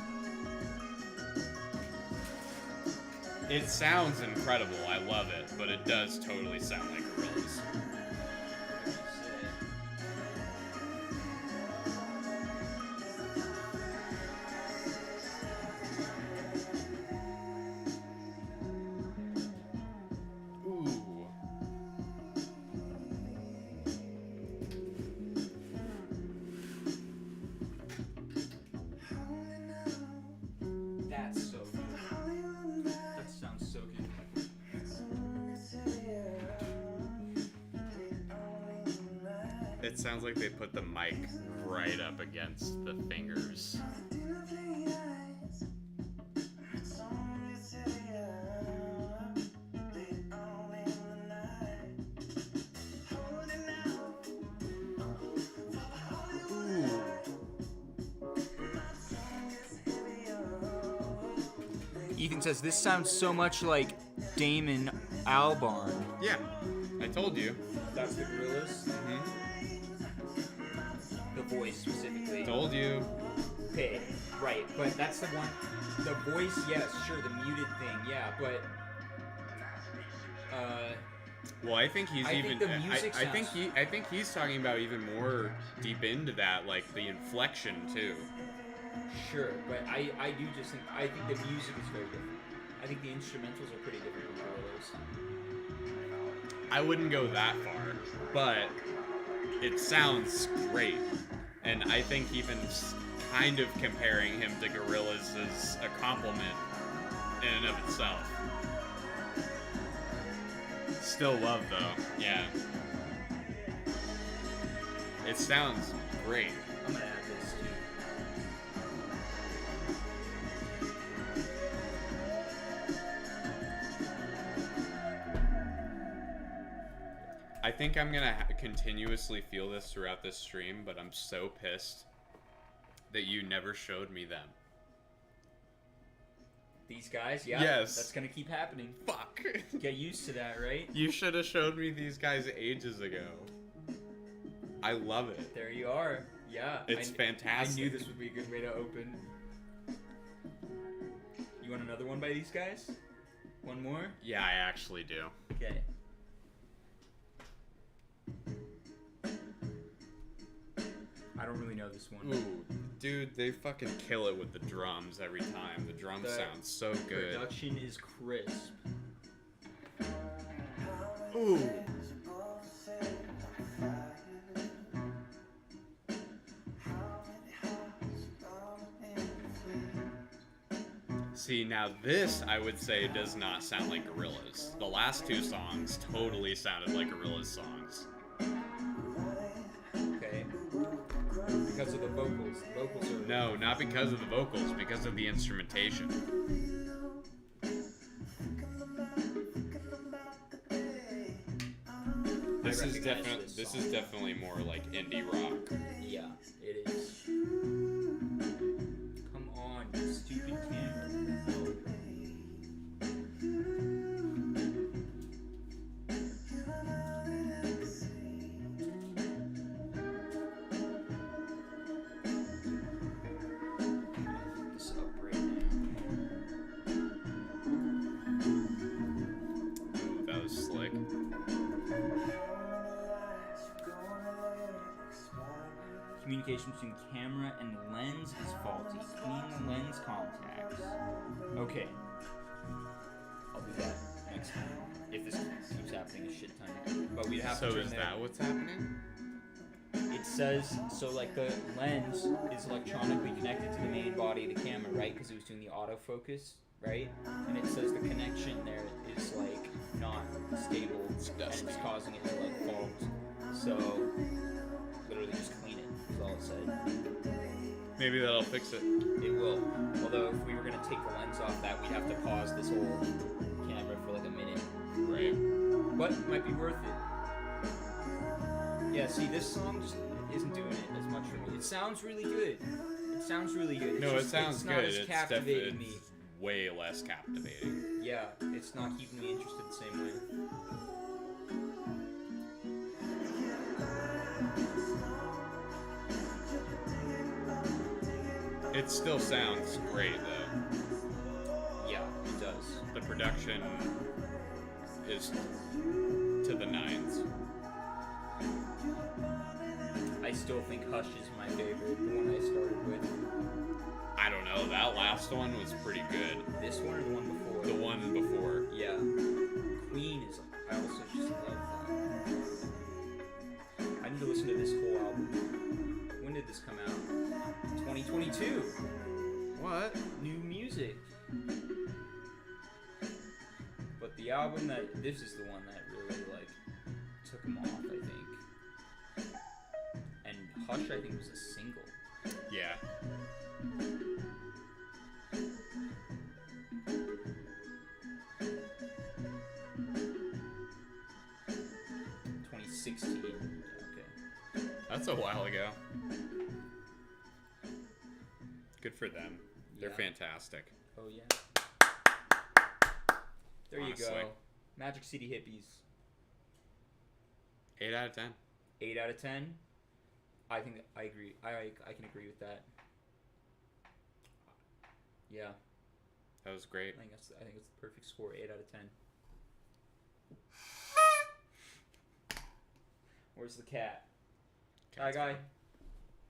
It sounds incredible. I love it, but it does totally sound like Gorillaz. Ooh. That's so good. That sounds so good. It sounds like they put the mic right up against the fingers. Ethan says this sounds so much like Damon Albarn. Yeah, I told you. That's the Gorillaz. Mm-hmm. The voice specifically. Told you. Okay, right, but that's the one. The voice, yes, sure, the muted thing, yeah, but Well, I think he's I think even. the music I think sounds- I think he's talking about even more deep into that, like the inflection too. Sure, but I do just think I think the music is very different. I think the instrumentals are pretty different from Gorillaz. I wouldn't go that far, but it sounds great, and I think even kind of comparing him to Gorillaz is a compliment in and of itself. Still love though, yeah. It sounds great. I'm gonna add this too. I think I'm gonna continuously feel this throughout this stream, but I'm so pissed that you never showed me them. These guys, yeah, Yes. that's gonna keep happening. Fuck. Get used to that, right? You should have showed me these guys ages ago. I love it. There you are. Yeah, It's I fantastic. knew this would be a good way to open. You want another one by these guys? One more? Yeah, I actually do. Okay. I don't really know this one. Ooh, dude, they fucking kill it with the drums every time. The drums The sound so good. Production is crisp. Ooh. See, now this, I would say, does not sound like Gorillaz. The last two songs totally sounded like Gorillaz songs. Okay. Because of the vocals. The vocals are No, not because of the vocals, because of the instrumentation. This is recognize this song. definitely more like indie rock. Yeah, it is. Come on, you stupid camera. Oh. This up right now. Ooh, that was slick. Communication between camera and lens is faulty. Clean the lens contacts. Okay. I'll do that next time. If this keeps happening a shit ton. But we'd have So to turn is the- that what's happening? It says, so like the lens is electronically connected to the main body of the camera, right? Because it was doing the autofocus, right? And it says the connection there is like not stable and it's dusty. causing it to like fault. So literally just clean it is all it said. Maybe that'll fix it. It will. Although if we were gonna take the lens off that, we'd have to pause this whole camera for like a minute. Right. But it might be worth it. Yeah, see, this song just isn't doing it as much for me. It sounds really good. It sounds really good. It's No, just, it sounds it's good. Not as It's captivating me. definitely way less captivating. Yeah, it's not keeping me interested the same way. It still sounds great though. Yeah, it does. The production is to the nines. I still think Hush is my favorite, the one I started with. I don't know. That last one was pretty good. This one or the one before? The one before. Yeah. Queen is. I also just love that. I need to listen to this whole album. When did this come out? 2022. What? New music. But the album that this is the one that really like took him off, I think. And Hush, I think, was a single. Yeah. Okay. That's a while ago. Good for them. They're Yeah. fantastic. Oh yeah. There Honestly. you go. Magic City Hippies. 8 out of 10. 8 out of 10. I think I agree. I can agree with that. Yeah, That was great. I think it's the perfect score. 8 out of 10. Where's the cat? Hi, Cat's guy. gone.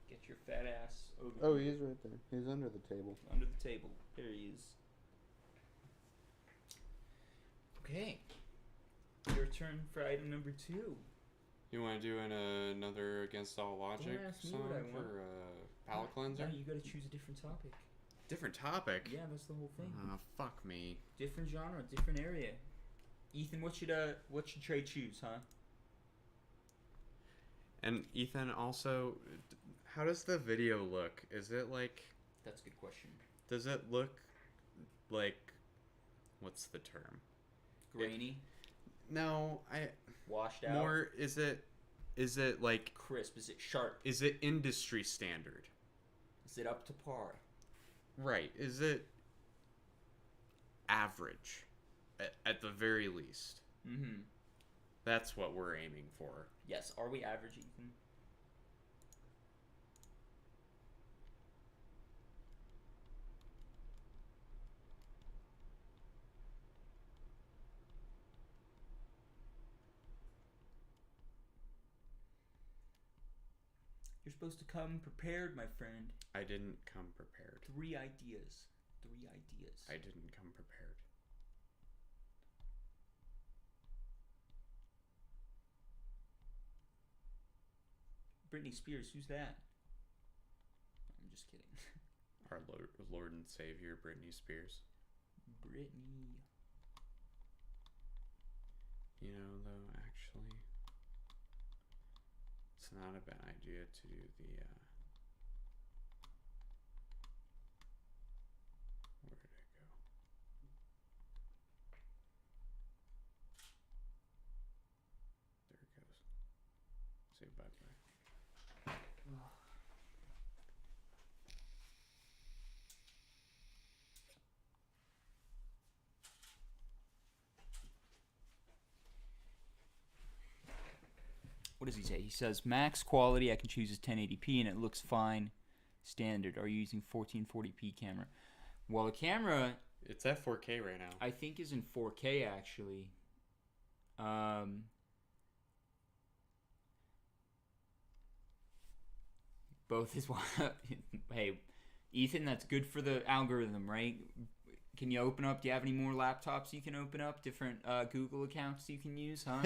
Get your fat ass over Oh, here. he's right there. He's under the table. Under the table. There he is. Okay. Your turn for item number 2. You want to do another Against All Logic ask me song what I want. for palate cleanser? No, you gotta choose a different topic. Different topic. Yeah, that's the whole thing. Fuck me. Different genre, different area. Ethan, what should Trey choose, huh? And Ethan, also, how does the video look? Is it like? That's a good question. Does it look like? What's the term? Grainy, No, washed out, more. Is it like? crisp. Is it sharp? Is it industry standard? Is it up to par? Right. Is it average? At the very least. Mm-hmm. That's what we're aiming for. Yes. Are we average, Ethan? You're supposed to come prepared, my friend. I didn't come prepared. 3 ideas. 3 ideas. I didn't come prepared. Britney Spears, who's that? I'm just kidding. Our Lord and Savior, Britney Spears. Britney. You know, though, actually, it's not a bad idea to do the, where did it go? There it goes. Say bye-bye. What does he say? He says max quality I can choose is 1080p and it looks fine. Standard. Are you using 1440p camera? Well, the camera It's at 4K right now. I think is in 4K actually. Both is one. Hey, Ethan, that's good for the algorithm, right? Can you open up? Do you have any more laptops you can open up? Different Google accounts you can use, huh?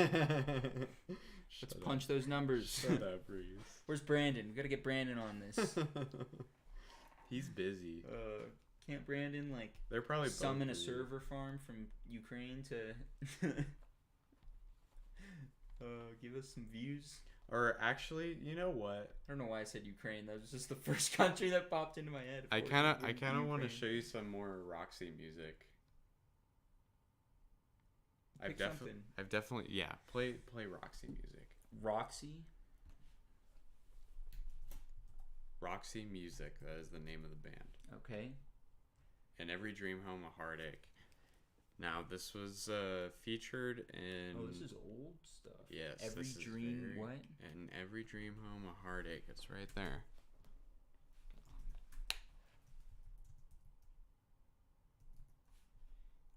Let's punch those numbers. Shut up, Reese. Where's Brandon? We gotta get Brandon on this. He's busy. Can't Brandon like They're probably both summon a busy. server farm from Ukraine to give us some views? Or actually, you know what? I don't know why I said Ukraine. That was just the first country that popped into my head. I before kind of Ukraine. want to show you some more Roxy music. Pick something. I've definitely play Roxy music. Roxy. Roxy Music, that is the name of the band. Okay. And Every Dream Home a Heartache. Now this was featured in. Oh, this is old stuff. Yes. Every this is dream. very- What? And Every Dream Home a Heartache. It's right there.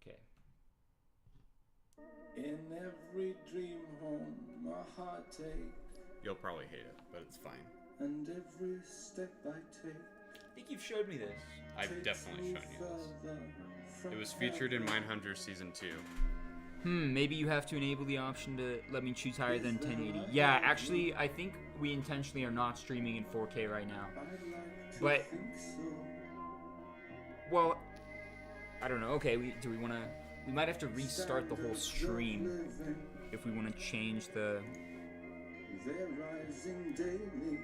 Okay. In every dream home, a heartache, You'll probably hate it, but it's fine. and every step I take. I think you've showed me this. I've takes definitely me shown you this. further from It was featured in heaven. Mindhunter Season 2. Maybe you have to enable the option to let me choose higher than 1080. Yeah, actually, I think we intentionally are not streaming in 4K right now. I'd like to But- think so. Well, I don't know. Okay, do we want to? We might have to restart the whole stream if we want to change the. They're rising daily,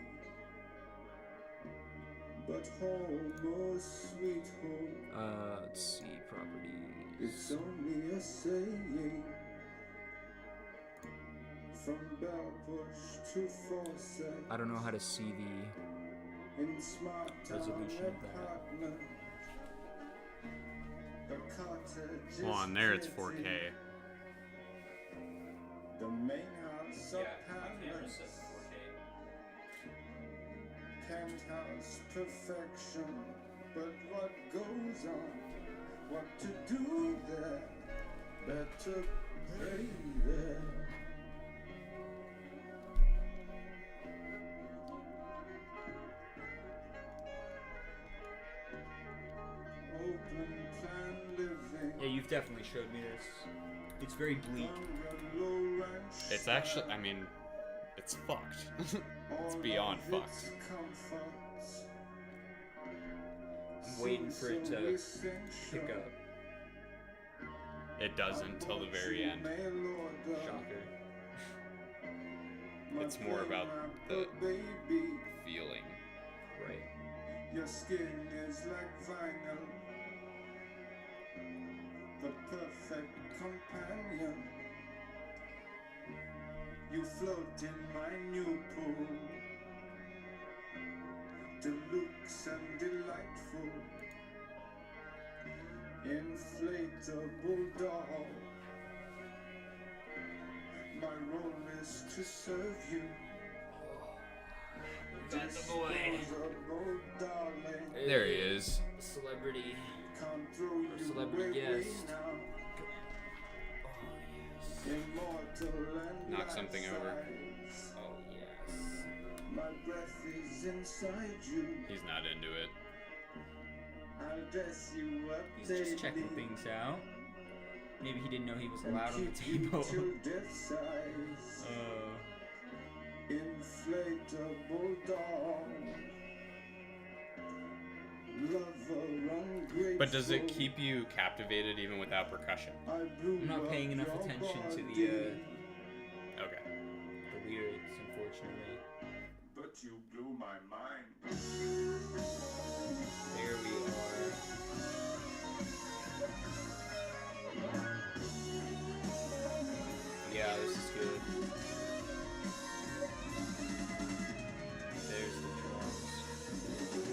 but home, oh sweet home, Let's see, properties. it's only a saying. From Bellpush to Forsyth, I don't know how to see the. in smart resolution of that. apartment, the cottage is Well, on there it's pretty. 4K. The main house apartments, penthouse perfection, but what goes on? What to do there? Better pray there. you've definitely showed me this. It's very bleak. It's actually, I mean, it's fucked. It's beyond fucked. I'm waiting for it to pick up. It doesn't till the very end. Shocker. It's more about the feeling. Right. Your skin is like vinyl, the perfect companion. You float in my new pool, deluxe and delightful, inflatable doll. My role is to serve you. That's the boy. Disposable darling. There he is. Celebrity. Can't throw Or you celebrity away guest. now. Oh yes. Immortal and Knock something over. life-size. Oh yes. My breath is inside you. He's not into it. I'll dress you up He's just checking daily things out. Maybe he didn't know he was and allowed on the keep you table. till death size. Inflatable doll. Lover ungrateful. But does it keep you captivated even without percussion? I'm not paying enough attention to the Okay. lyrics, unfortunately. But you blew my mind. There we are. Yeah, this is good. There's the drums.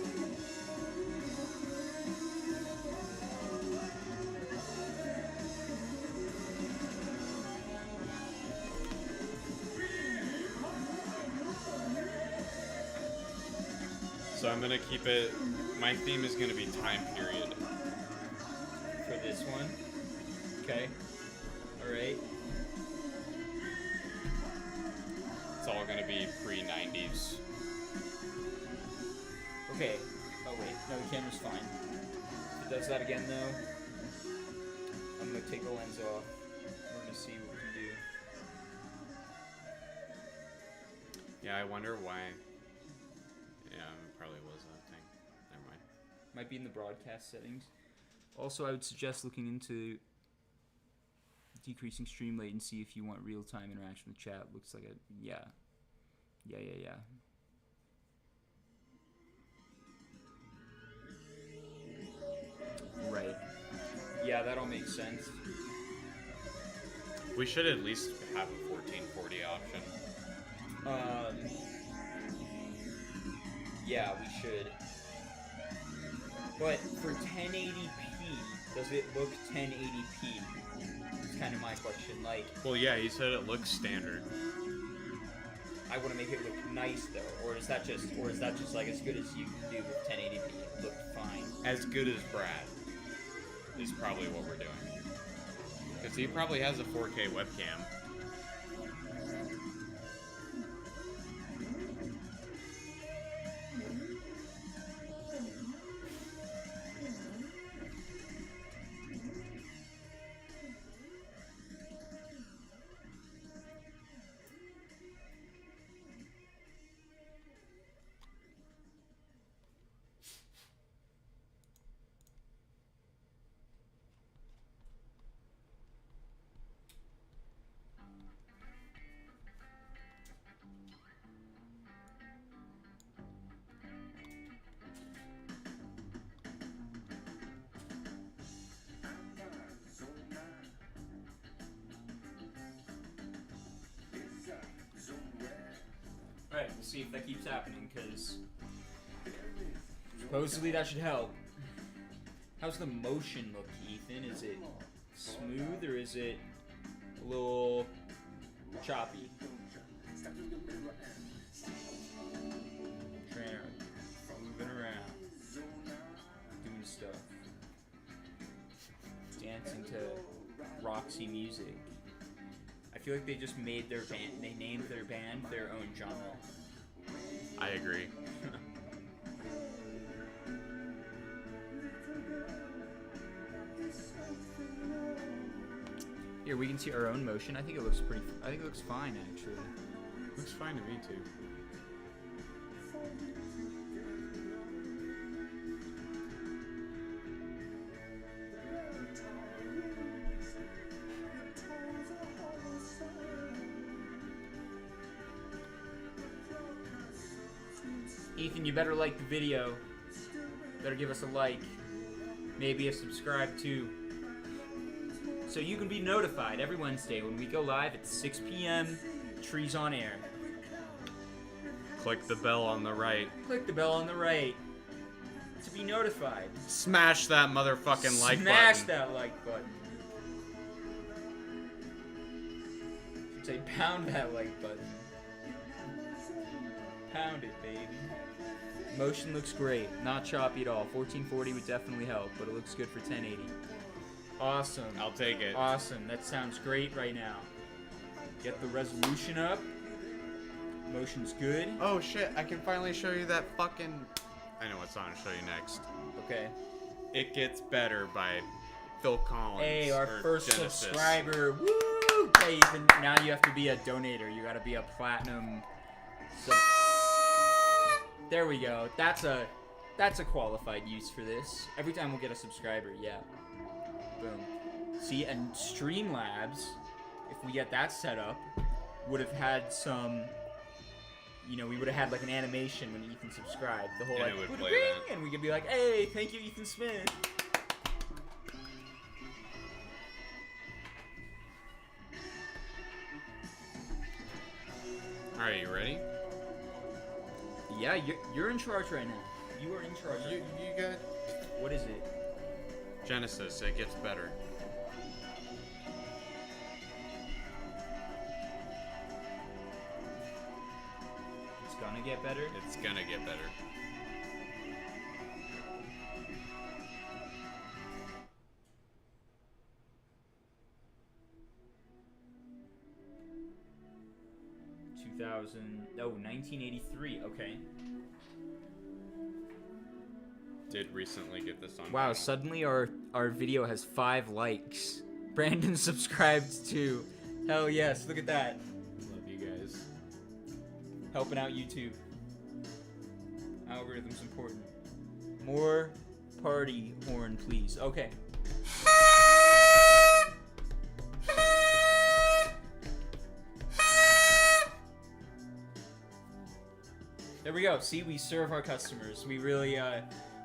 So I'm gonna keep it. My theme is gonna be time period. For this one. Okay. Alright. It's all gonna be pre-90s. Okay. Oh wait, no, the camera's fine. If it does that again though, I'm gonna take the lens off. We're gonna see what we can do. Yeah, I wonder why. Yeah, it probably was that thing. Never mind. Might be in the broadcast settings. Also, I would suggest looking into decreasing stream latency if you want real-time interaction with chat. Looks like a yeah. Right. Yeah, that all makes sense. We should at least have a 1440 option. Yeah, we should. But for 1080p, does it look 1080p? It's kind of my question. Like, Well, yeah, he said it looks standard. I want to make it look nice though, or is that just like as good as you can do with 1080p? It looked fine. As good as Brad is probably what we're doing. Because he probably has a 4K webcam. Alright, we'll see if that keeps happening, because supposedly that should help. How's the motion look, Ethan? Is it smooth or is it a little choppy? Trainer, moving around, doing stuff, dancing to Roxy music. I feel like they just made their band, they named their band their own genre. I agree. Here, we can see our own motion. I think it looks pretty. I think it looks fine, actually. Looks fine to me too. Ethan, you better like the video. Better give us a like. Maybe a subscribe too. So you can be notified every Wednesday when we go live at 6 p.m. Trees on Air. Click the bell on the right. Click the bell on the right to be notified. Smash that motherfucking like button. Smash that like button. I should say pound that like button. Pound it, baby. Motion looks great. Not choppy at all. 1440 would definitely help, but it looks good for 1080. Awesome. I'll take it. Awesome. That sounds great right now. Get the resolution up. Motion's good. Oh shit, I can finally show you that fucking... I know what song to show you next. Okay. It Gets Better by Phil Collins. Hey, our or first Genesis. subscriber. Woo! Hey, Ethan, now you have to be a donator. You gotta be a platinum There we go. That's a qualified use for this. Every time we'll get a subscriber, yeah. Boom. See, and Streamlabs, if we get that set up, would have had some, you know, we would have had like an animation when Ethan subscribed. The whole And like, it would "Bing," play that. and we could be like, hey, thank you, Ethan Smith. Alright, you ready? Yeah, you're in charge right now. You are in charge. You got... What is it? Genesis, It Gets Better. It's gonna get better. It's gonna get better. Oh, 1983. Okay. Did recently get this on. Wow, vinyl. suddenly our video has 5 likes. Brandon subscribed too. Hell yes, look at that. Love you guys. Helping out YouTube. Algorithm's important. More party horn, please. Okay. There we go. See, we serve our customers. We really,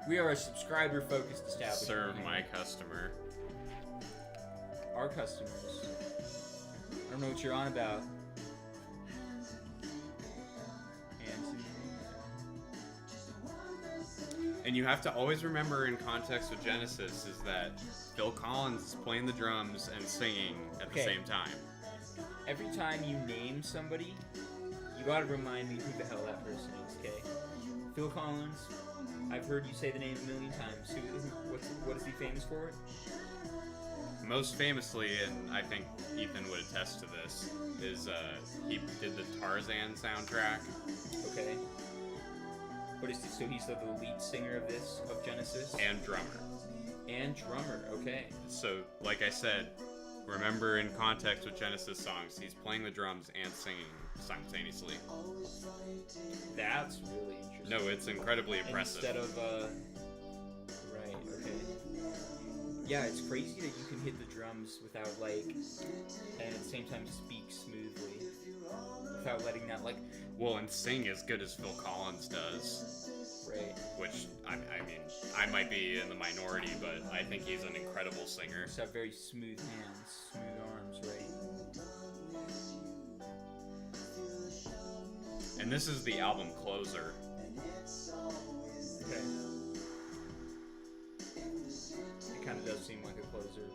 we are a subscriber-focused establishment. Serve my customer. Our customers. I don't know what you're on about. And you have to always remember in context with Genesis is that Phil Collins is playing the drums and singing at the Okay. same time. Every time you name somebody, you gotta remind me who the hell that person is, okay? Phil Collins, I've heard you say the name a million times. What is he famous for? Most famously, and I think Ethan would attest to this, is he did the Tarzan soundtrack. Okay. What is this? So he's the lead singer of Genesis? And drummer. And drummer, okay. So, like I said, remember in context with Genesis songs, he's playing the drums and singing simultaneously. That's really interesting. No, it's incredibly impressive. Instead of, right, okay. Yeah, it's crazy that you can hit the drums without, like, and at the same time speak smoothly. Without letting that, like... Well, and sing as good as Phil Collins does. Right. Which, I mean, I might be in the minority, but I think he's an incredible singer. Just have very smooth hands, smooth arms, right? And this is the album closer. Okay. It kind of does seem like a closer.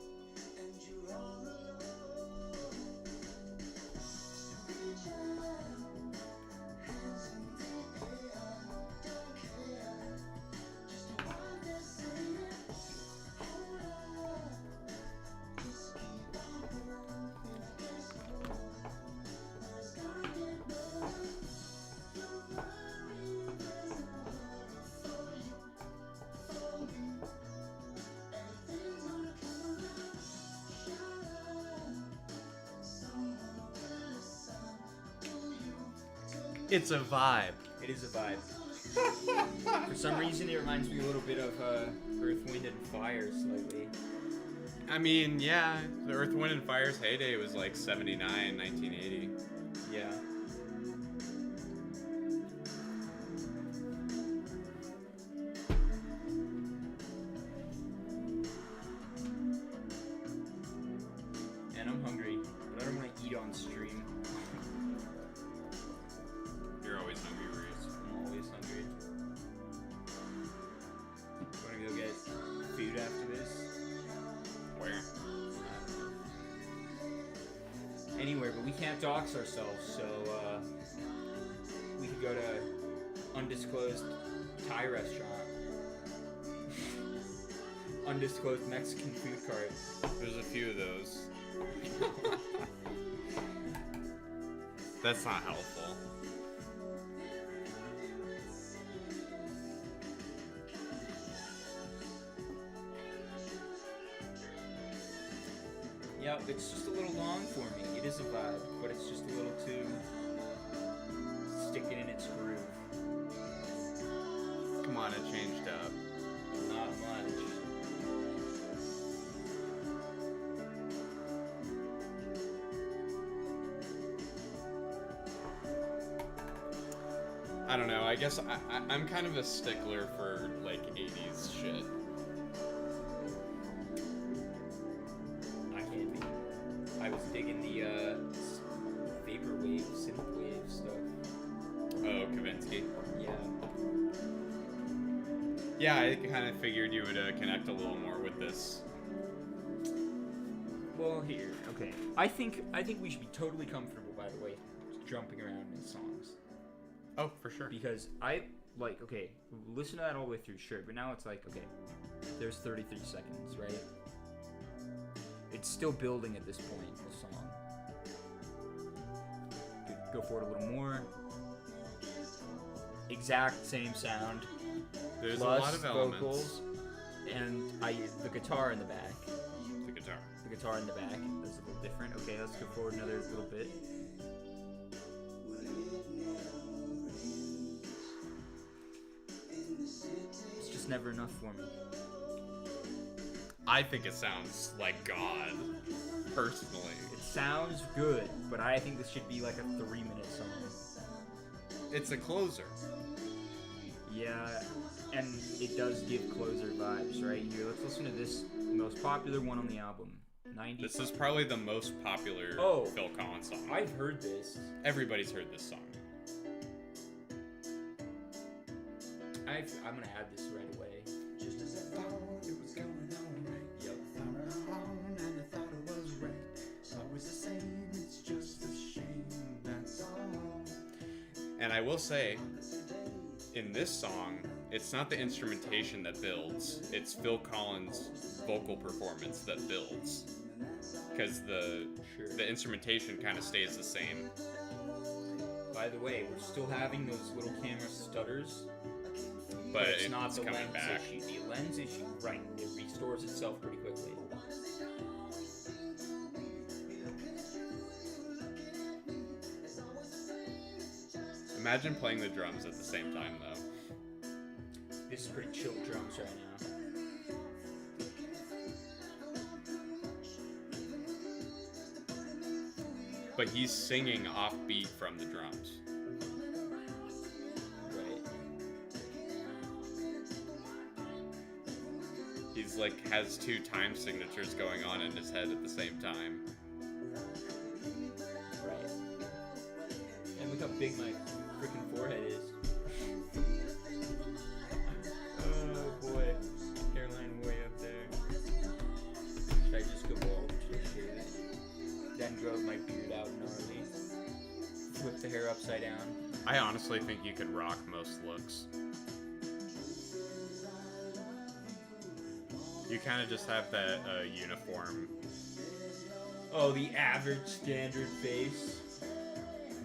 It's a vibe. It is a vibe. For some reason, it reminds me a little bit of Earth, Wind, and Fire slightly. I mean, yeah, the Earth, Wind, and Fire's heyday was like 79, 1980. Yeah. And I'm hungry, but I don't want to eat on stream. You're always hungry, Reese. I'm always hungry. Want to go get food after this? Where? Anywhere, but we can't dox ourselves, so we could go to undisclosed Thai restaurant. Undisclosed Mexican food cart. There's a few of those. That's not helpful. Yep, it's just a little long for me. It is a vibe, but it's just a little too sticking in its groove. Come on, it changed up. Not much. I don't know. I guess I'm kind of a stickler for like 80s shit. I can't be. I was digging the vaporwave, synthwave stuff. Oh, Kavinsky. Yeah. Yeah, I kind of figured you would connect a little more with this. Well, here. Okay. I think we should be totally comfortable, by the way, jumping around in songs. Oh, for sure. Because I, like, okay, listen to that all the way through, sure, but now it's like, okay, there's 33 seconds, right? It's still building at this point, the song. Go for it a little more. Exact same sound. There's plus a lot of elements. vocals, and the guitar in the back. The guitar. The guitar in the back is a little different. Okay, let's go forward another little bit. It's just never enough for me. I think it sounds like God, personally. It sounds good, but I think this should be like a 3-minute song. It's a closer. Yeah, and it does give closer vibes, right? Here, let's listen to this most popular one on the album. 90. This is probably the most popular Oh. Phil Collins song. I've heard this. Everybody's heard this song. I'm gonna add this right away. Just as I thought it was going on right. Yep. Found her on and I thought it was right. It's always the same, it's just a shame, that's all. And I will say, in this song, it's not the instrumentation that builds, it's Phil Collins' vocal performance that builds. Because Sure. the instrumentation kind of stays the same. By the way, we're still having those little camera stutters, But it's not the coming lens back. issue. The lens issue, right? It restores itself pretty quickly. Imagine playing the drums at the same time, though. This is pretty chill drums right now. But he's singing offbeat from the drums. Right. He's like has two time signatures going on in his head at the same time. Right. And look how big my freaking forehead is. Oh boy. Hairline way up there. Should I just go bald? Should I shave it? Then grow my beard out gnarly. Flip the hair upside down. I honestly think you could rock most looks. You kind of just have that uniform. Oh, the average standard face?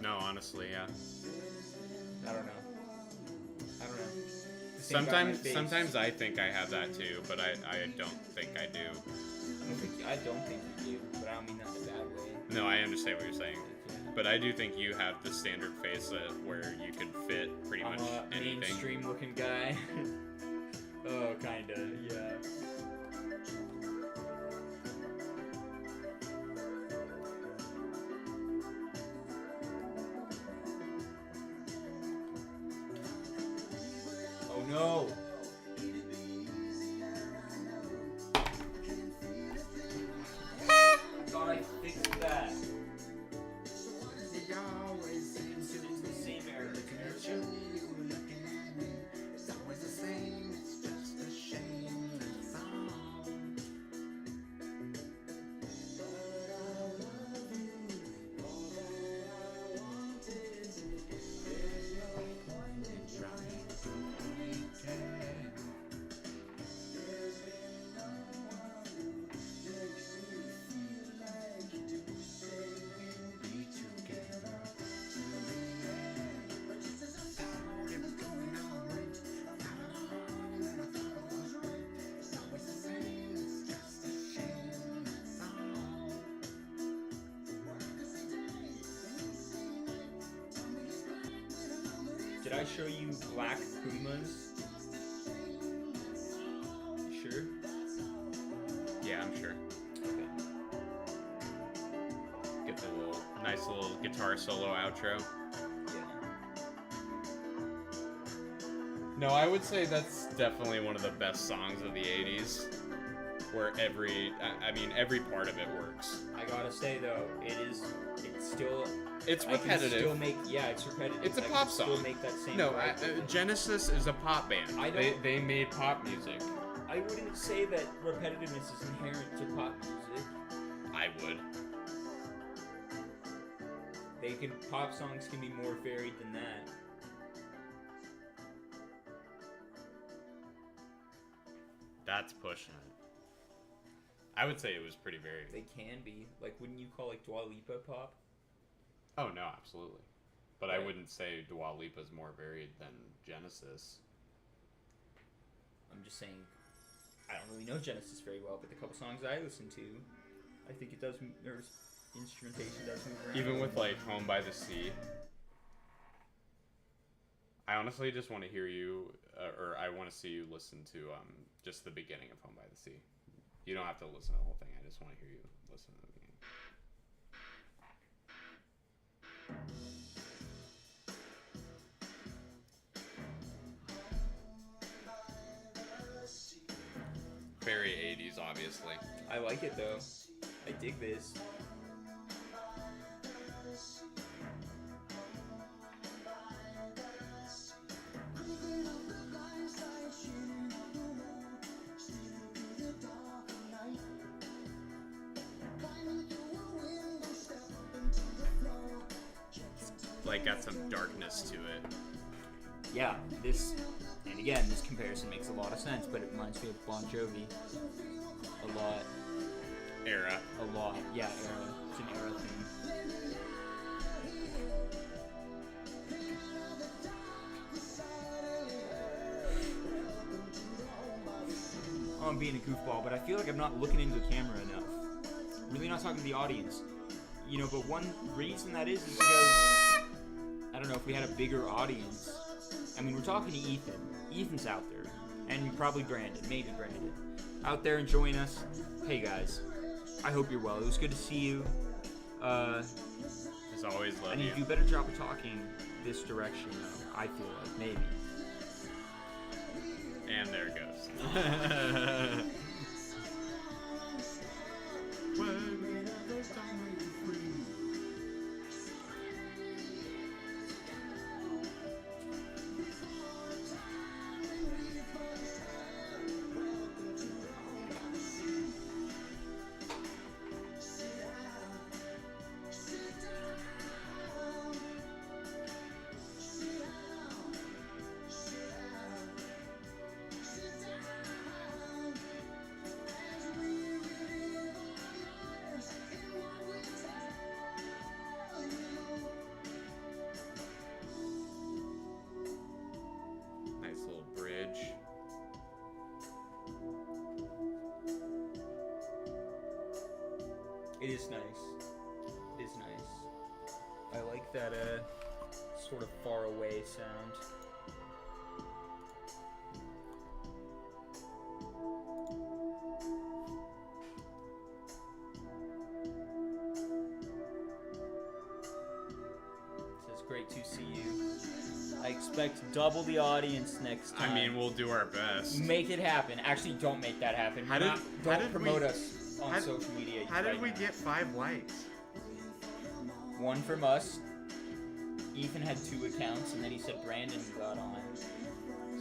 No, honestly, yeah. I don't know. The thing about my face- Sometimes I think I have that too, but I don't think I do. I don't think you do, but I don't mean that in a bad way. No, I understand what you're saying. Yeah. But I do think you have the standard face where you can fit pretty I'm much a anything. mainstream looking guy. Oh, kinda, yeah. Oh no! I thought I fixed that. It always seems to It's the same error. It's an error. you looking at me. It's always the same. It's just a shame. That's all. But I love you more than I wanted to. There's no point in trying to pretend. There's been no one who makes me feel like you do. Say we'll be together to the end. But just as I thought it was going all right, I thought it all wrong and I thought it was right. It's always the same. It's just a shame. That's all. Why does it day and you say night? Tell me it's black, but I know that it's Did I show you black Pumas? You sure? Yeah, I'm sure. Okay. Get the nice little guitar solo outro. Yeah. No, I would say that's definitely one of the best songs of the 80s. Where every part of it works. I gotta say though, it's still. It's I can repetitive. still make, yeah, it's repetitive. It's a I pop can still song. make that same. No, vibe with it. Genesis is a pop band. I They, don't- they made pop music. I wouldn't say that repetitiveness is inherent to pop music. I would. Pop songs can be more varied than that. That's pushing it. I would say it was pretty varied. They can be. Like, wouldn't you call like Dua Lipa pop? Oh no, absolutely. But I Right. wouldn't say Dua Lipa's more varied than Genesis. I'm just saying, I don't really know Genesis very well, but the couple songs I listen to, I think it does. There's instrumentation does move around. Even with like Home by the Sea. I honestly just want to hear you, or I want to see you listen to just the beginning of Home by the Sea. You don't have to listen to the whole thing. I just want to hear you listen to the beginning. Very 80s, obviously. I like it though. I dig this. Like, got some darkness to it. Yeah, this, and again, this comparison makes a lot of sense, but it reminds me of Bon Jovi a lot. Era. A lot. Yeah, era. It's an era thing. Oh, I'm being a goofball, but I feel like I'm not looking into the camera enough. Really not talking to the audience. You know, but one reason that is because, I don't know, if we had a bigger audience. I mean, we're talking to Ethan. Ethan's out there. And probably Brandon. Maybe Brandon. Out there enjoying us. Hey, guys. I hope you're well. It was good to see you. As always, I love need you. to do a better job of talking this direction, though. I feel like, maybe. And there it goes. Nice little bridge. It is nice. It is nice. I like that sort of far away sound. Says great to see you. I expect double the audience next time. I mean, we'll do our best. Make it happen. Actually, don't make that happen. How did- how don't did promote we- us on how- social media. How did right we now. get 5 likes? One from us. Ethan had 2 accounts, and then he said Brandon got on.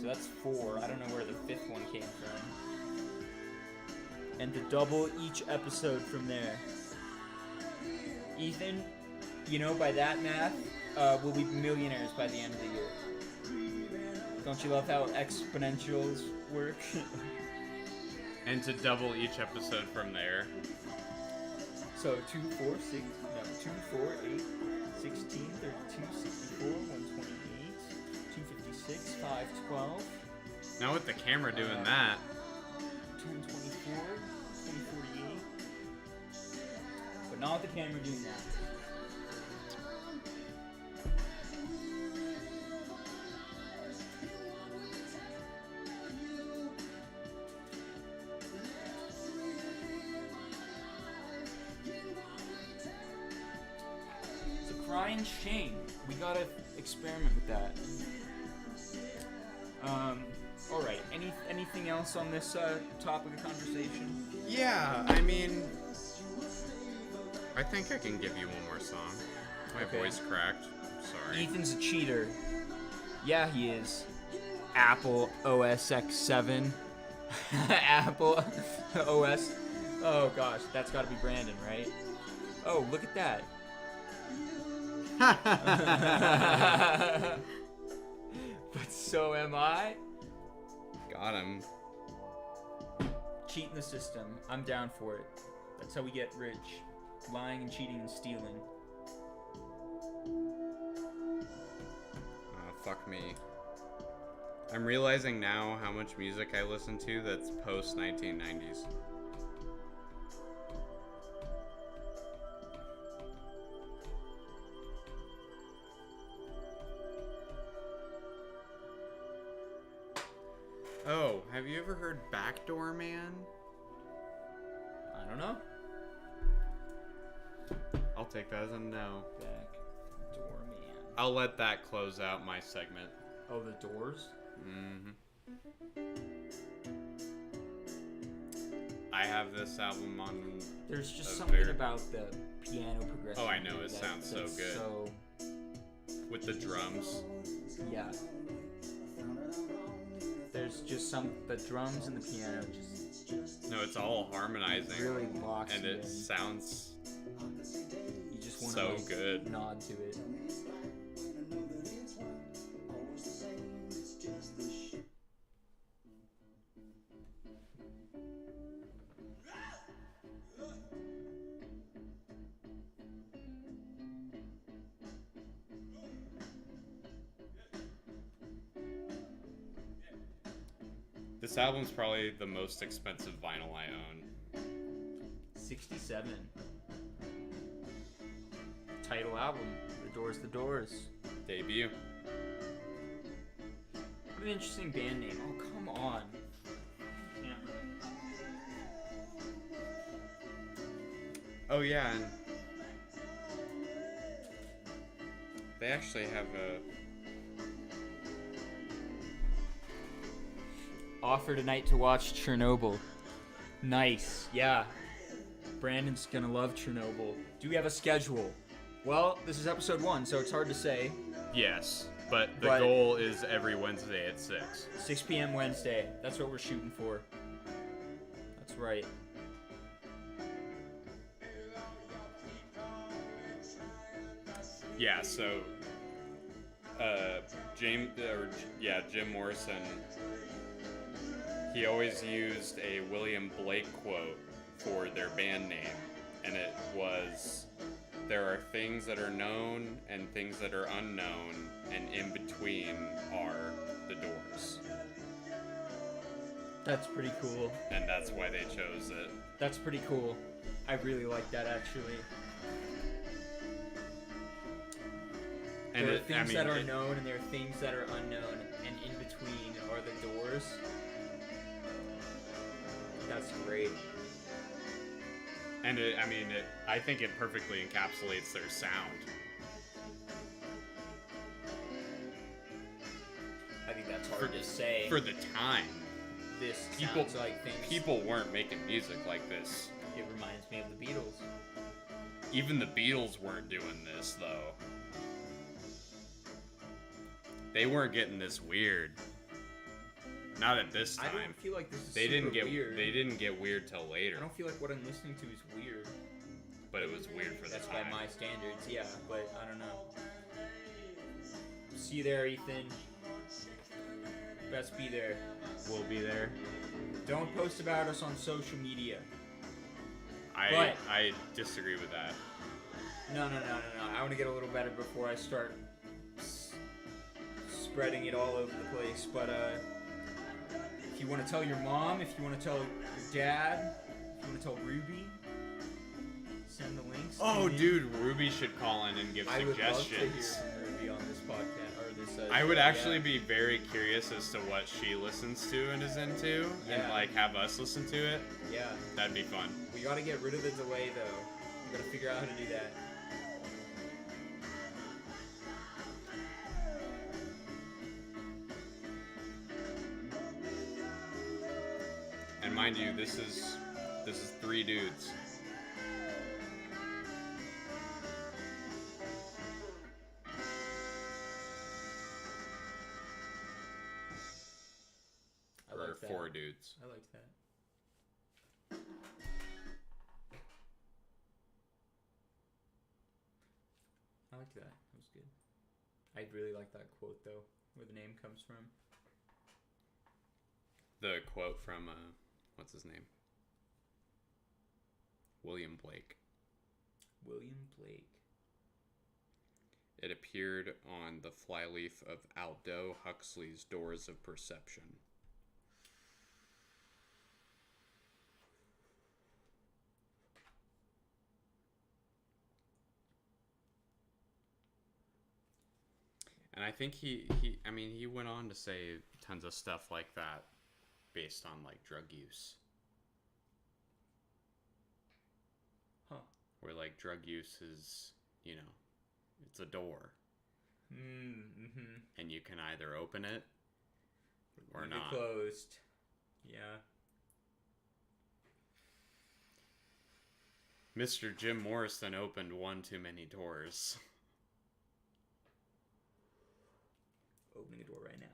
So that's 4. I don't know where the 5th one came from. And to double each episode from there. Ethan, you know, by that math, we'll be millionaires by the end of the year. Don't you love how exponentials work? And to double each episode from there. So 2, 4, 6, no, 2, 4, 8, 16, 32, 64, 128, 256, 5, 12, Now with the camera doing that, 10, 24, 2048. But not with the camera doing that. It's a crying shame. We gotta experiment with that. Alright, anything else on this topic of conversation? yeah, I mean, I think I can give you one more song. My Okay. voice cracked. Sorry. Ethan's a cheater. Yeah, he is. Apple OS X7. Apple OS. Oh gosh, that's gotta be Brandon, right? Oh, look at that. But so am I. Got him. Cheating the system. I'm down for it. That's how we get rich. Lying and cheating and stealing. Fuck me. I'm realizing now how much music I listen to that's post 1990s. Oh, have you ever heard Backdoor Man? I don't know. I'll take that as a no. Backdoor man. I'll let that close out my segment. Oh, the Doors? Mm-hmm. I have this album on. There's just A something very- about the piano progression. Oh, I know, it that- sounds so that's good. So, With the drums. yeah. There's just the drums and the piano just No, it's all harmonizing. really locks And you it in. sounds You just want so to like, good. nod to it. This album's probably the most expensive vinyl I own. 67. Title album. The Doors, The Doors. Debut. What an interesting band name. Oh, come on. Yeah. Oh yeah, and they actually have a Offer tonight to watch Chernobyl. Nice. Yeah. Brandon's gonna love Chernobyl. Do we have a schedule? Well, this is episode 1, so it's hard to say. yes, but the But- goal is every Wednesday at 6. 6 p.m. Wednesday. That's what we're shooting for. That's right. Yeah, so Jim Morrison, he always used a William Blake quote for their band name, and it was, "There are things that are known and things that are unknown, and in between are the Doors." That's pretty cool. And that's why they chose it. That's pretty cool. I really like that actually. And there are it- I things mean, that are it- known and there are things that are unknown, and in between are the doors. That's great. And I think it perfectly encapsulates their sound. I think that's hard to say. For the time, This people- sounds like things. people weren't making music like this. It reminds me of the Beatles. Even the Beatles weren't doing this, though. They weren't getting this weird. Not at this I time. don't feel like this is They super didn't get weird. they didn't get weird till later, I don't feel like what I'm listening to is weird. but it was weird for the That's by time. my standards, yeah, but I don't know. See you there, Ethan. Best be there. We'll be there. Don't post about us on social media. But- I disagree with that. No. I want to get a little better before I start spreading it all over the place. But if you want to tell your mom, if you want to tell your dad, if you want to tell Ruby, send the links. Oh, to me. dude, Ruby should call in and give I would love to hear suggestions. from Ruby on this podcast or this. I would yeah. actually be very curious as to what she listens to and is into, and Yeah. like have us listen to it. Yeah, That'd be fun. we got to get rid of the delay though. We got to figure out how to do that. And mind you, this is 3 dudes. I Or like that. 4 dudes. I like that. I like that. That was good. I really like that quote though, where the name comes from. The quote from what's his name? William Blake. William Blake. It appeared on the flyleaf of Aldous Huxley's Doors of Perception. And I think he went on to say tons of stuff like that based on like drug use. Huh. Where like drug use is, it's a door Mm-hmm. and you can either open it or not. Closed. Yeah. Mr. Jim Morrison opened one too many doors. Opening a door right now.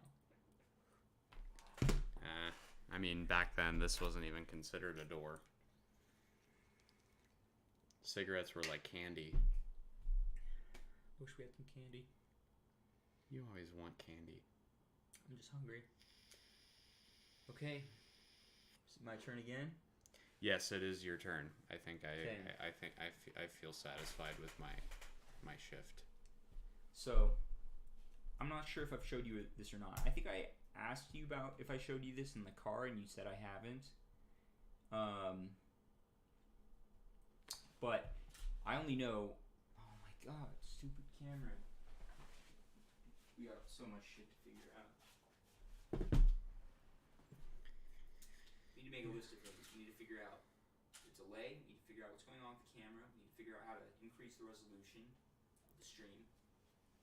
Back then this wasn't even considered a door. Cigarettes were like candy. Wish we had some candy. You always want candy. I'm just hungry. Okay. Is it my turn again? Yes, it is your turn. I think Okay. I feel satisfied with my shift. So, I'm not sure if I've showed you this or not. I think I asked you about if I showed you this in the car, and you said I haven't. But I only know. Oh my god, stupid camera. We got so much shit to figure out. We need to make a list of things. We need to figure out the delay. We need to figure out what's going on with the camera. We need to figure out how to increase the resolution of the stream.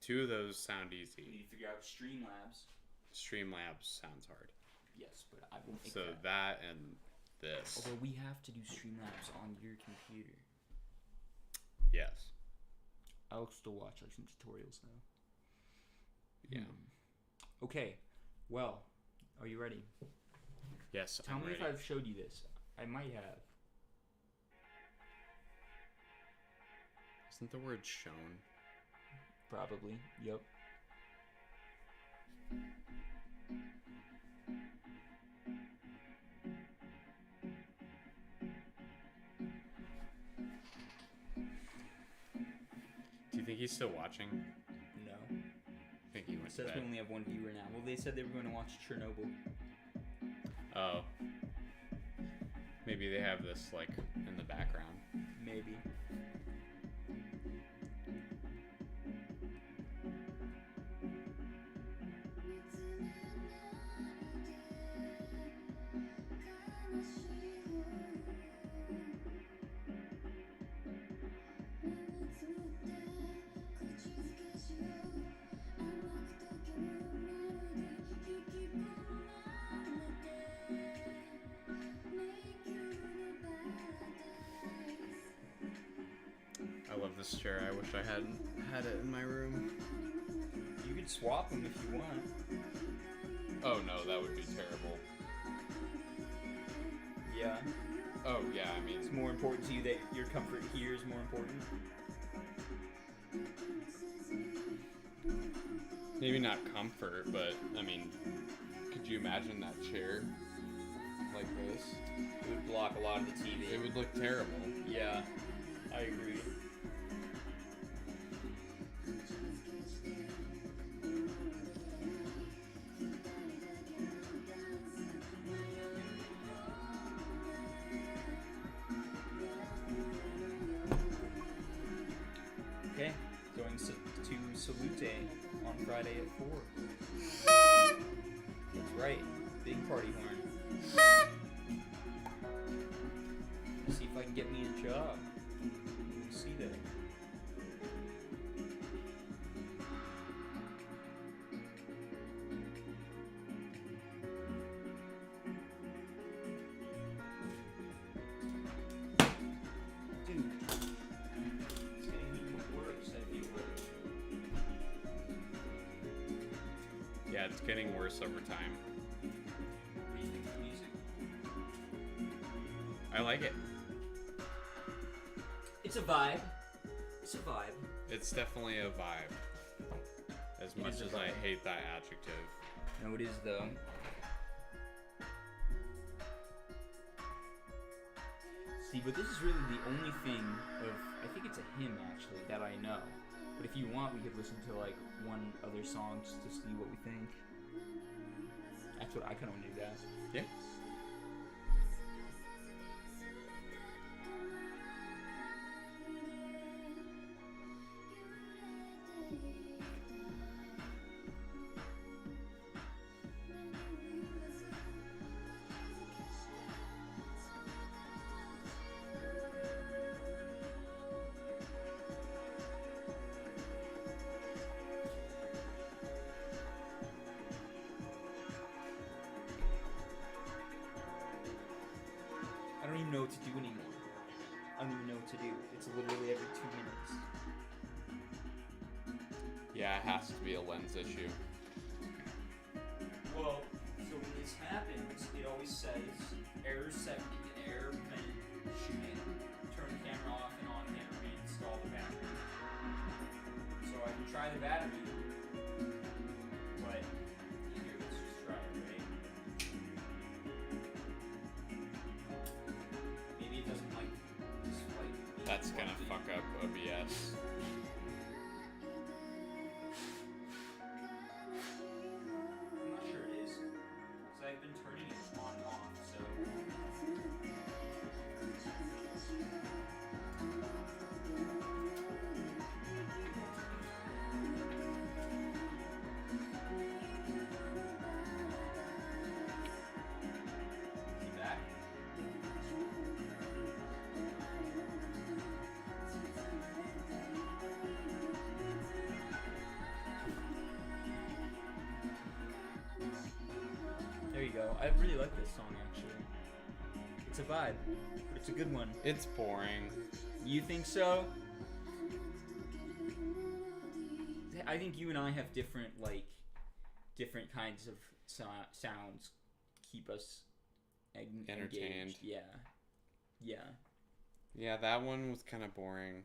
2 of those sound We easy. need to figure out Streamlabs. Streamlabs sounds hard. Yes, but I will make So that and this. Although we have to do Streamlabs on your computer. Yes. I'll still watch like some tutorials though. Yeah. Okay. Well, are you ready? Yes, Tell I'm me ready. if I've showed you this. I might have. Isn't the word shown? Probably. Yep. Do you think he's still watching? No. I think he It went to says we bed. only have one viewer now. Well, they said they were going to watch Chernobyl. Oh. Maybe they have this like in the background. Maybe. I love this chair. I wish I hadn't had it in my room. You could swap them if you want. Oh no, that would be terrible. Yeah. Oh yeah, I mean, It's more important to you that your comfort here is more important. maybe not comfort, but I mean, could you imagine that chair like this? It would block a lot of the TV. It would look terrible. Yeah, I agree. Okay, going to Salute on Friday at 4. That's right, big party horn. See if I can get me a job. We'll see that. Dude, it's getting even worse, I feel like. Yeah, it's getting worse over time. What do you think of the music? I like it. It's a vibe. It's a vibe. It's definitely a vibe. As It much is a as I vibe. hate that adjective. No, it is though. See, but this is really the only thing of, I think it's a hymn actually, that I know. But if you want, we could listen to like one other song just to see what we think. That's what I kind of want to do that. Yeah. I don't even know what to do anymore. I don't even know what to do. It's literally every 2 minutes. Yeah, it has to be a lens issue. Well, so when this happens, it always says error 70 and error when shooting. Turn the camera off and on camera, reinstall the battery. So I can try the battery, but here, let's just try it, right? Maybe it doesn't like this like. That's gonna fuck up OBS. I'm not sure it is, because I've been turning it on and off, so. Is he back? There you go. I really like this song actually. It's a vibe, but it's a good one. It's boring. You think so? I think you and I have different different kinds of sounds keep us Entertained. engaged. Yeah. Yeah. Yeah, that one was kind of boring.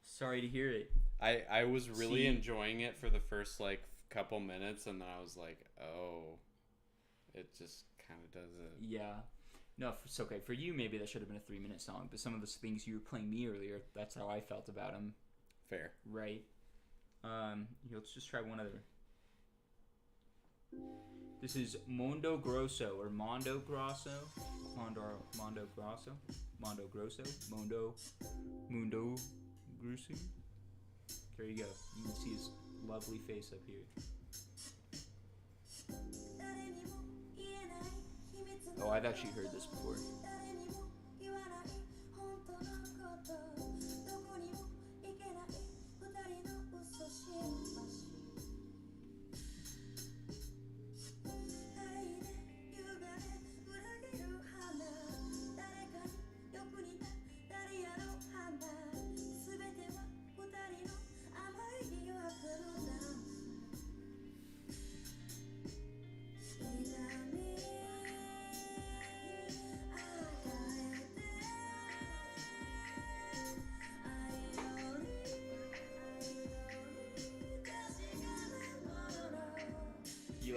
Sorry to hear it. I was really See? enjoying it for the first like couple minutes, and then I was like, oh, it just kind of does it. Yeah. No, it's okay. For you, maybe that should have been a 3-minute song, but some of the things you were playing me earlier, that's how I felt about them. Fair. Right. Here, let's just try one other. This is Mondo Grosso or Mondo Grosso. Mondo Grosso. Mondo Grosso. Mundo Grosso. There you go. You can see his lovely face up here. Oh, I've actually heard this before.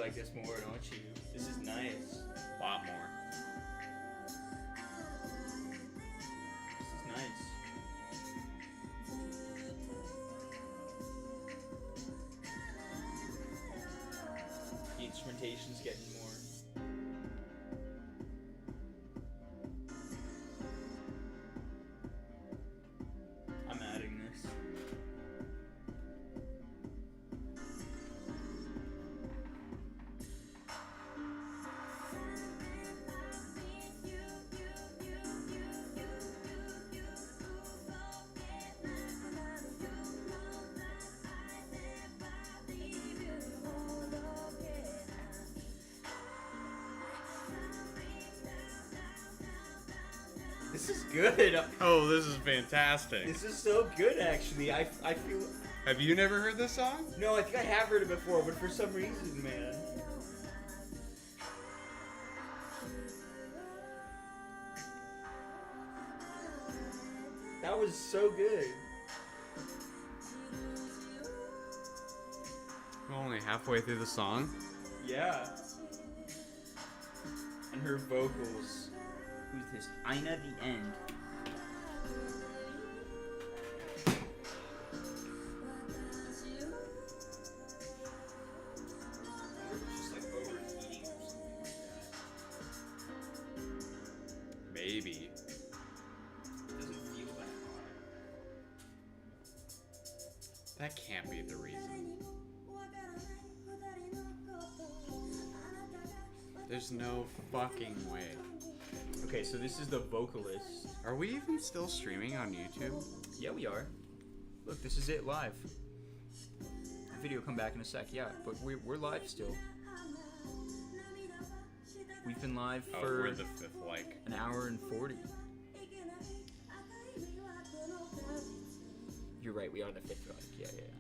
like this more, don't you? This is nice. A lot more. This is nice. The instrumentation's getting more. I'm adding this. This is good. Oh, this is fantastic. This is so good, actually. I feel. Have you never heard this song? No, I think I have heard it before, but for some reason, man. That was so good. We're only halfway through the song. Yeah. And her vocals. Who's this? Ina the End. Just like overheating or something like that. Maybe. It doesn't feel that hot. That can't be the reason. There's no fucking way. Okay, so this is the vocalist. Are we even still streaming on YouTube? Yeah, we are. Look, this is it live. The video come back in a sec, yeah, but we're live still. We've been live Oh, for we're the fifth like. an hour and 40. You're right, we are the fifth like. Yeah, yeah.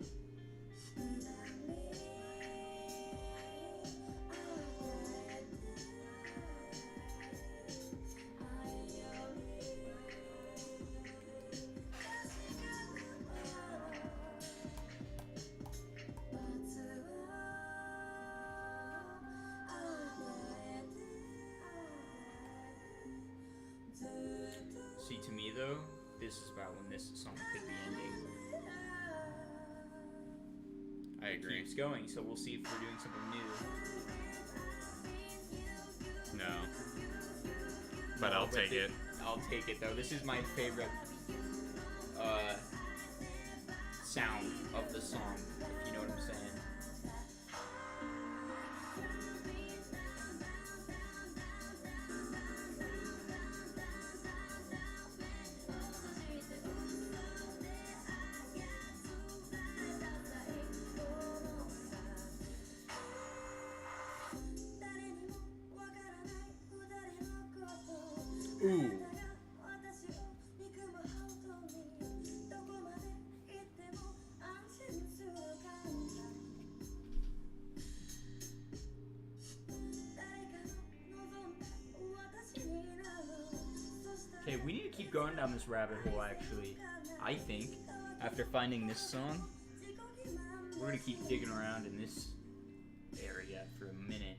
See, to me though, this is about when this song could be ending. I It agree. keeps going, so we'll see if we're doing something new. No. But No, I'll take it. I'll take it though. This is my favorite sound of the song, if you know what I'm saying. Ooh. Okay, we need to keep going down this rabbit hole, actually. I think, after finding this song, we're gonna keep digging around in this area for a minute.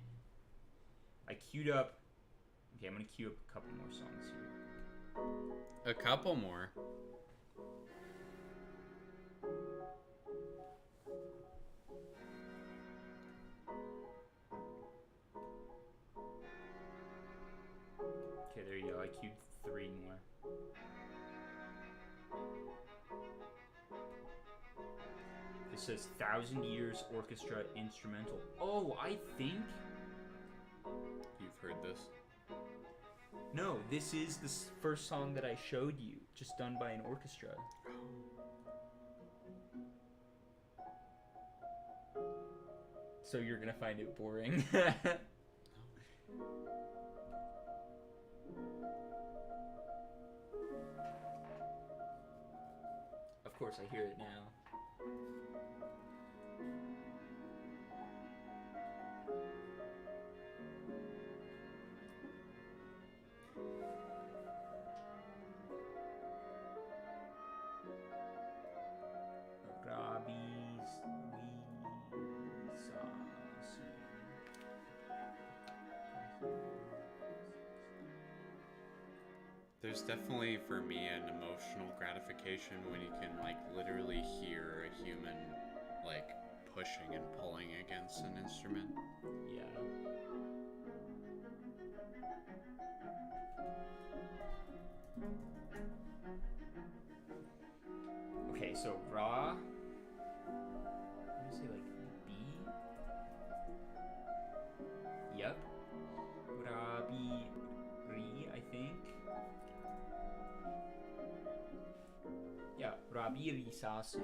I queued up. Okay, I'm gonna queue up a couple more songs here. A couple more. Okay, there you go. I queued 3 more. This says 1,000 Years Orchestra Instrumental. Oh, I think... You've heard this. No, this is the first song that I showed you, just done by an orchestra. So you're gonna find it boring. Of course, I hear it now. Robbie's Wee Sauce. There's definitely for me an emotional gratification when you can like literally hear a human like pushing and pulling against an instrument. Yeah. Okay, so Ra. Let me say like B. Yep. Rabi Ri, I think. Yeah, Rabiri Sasu.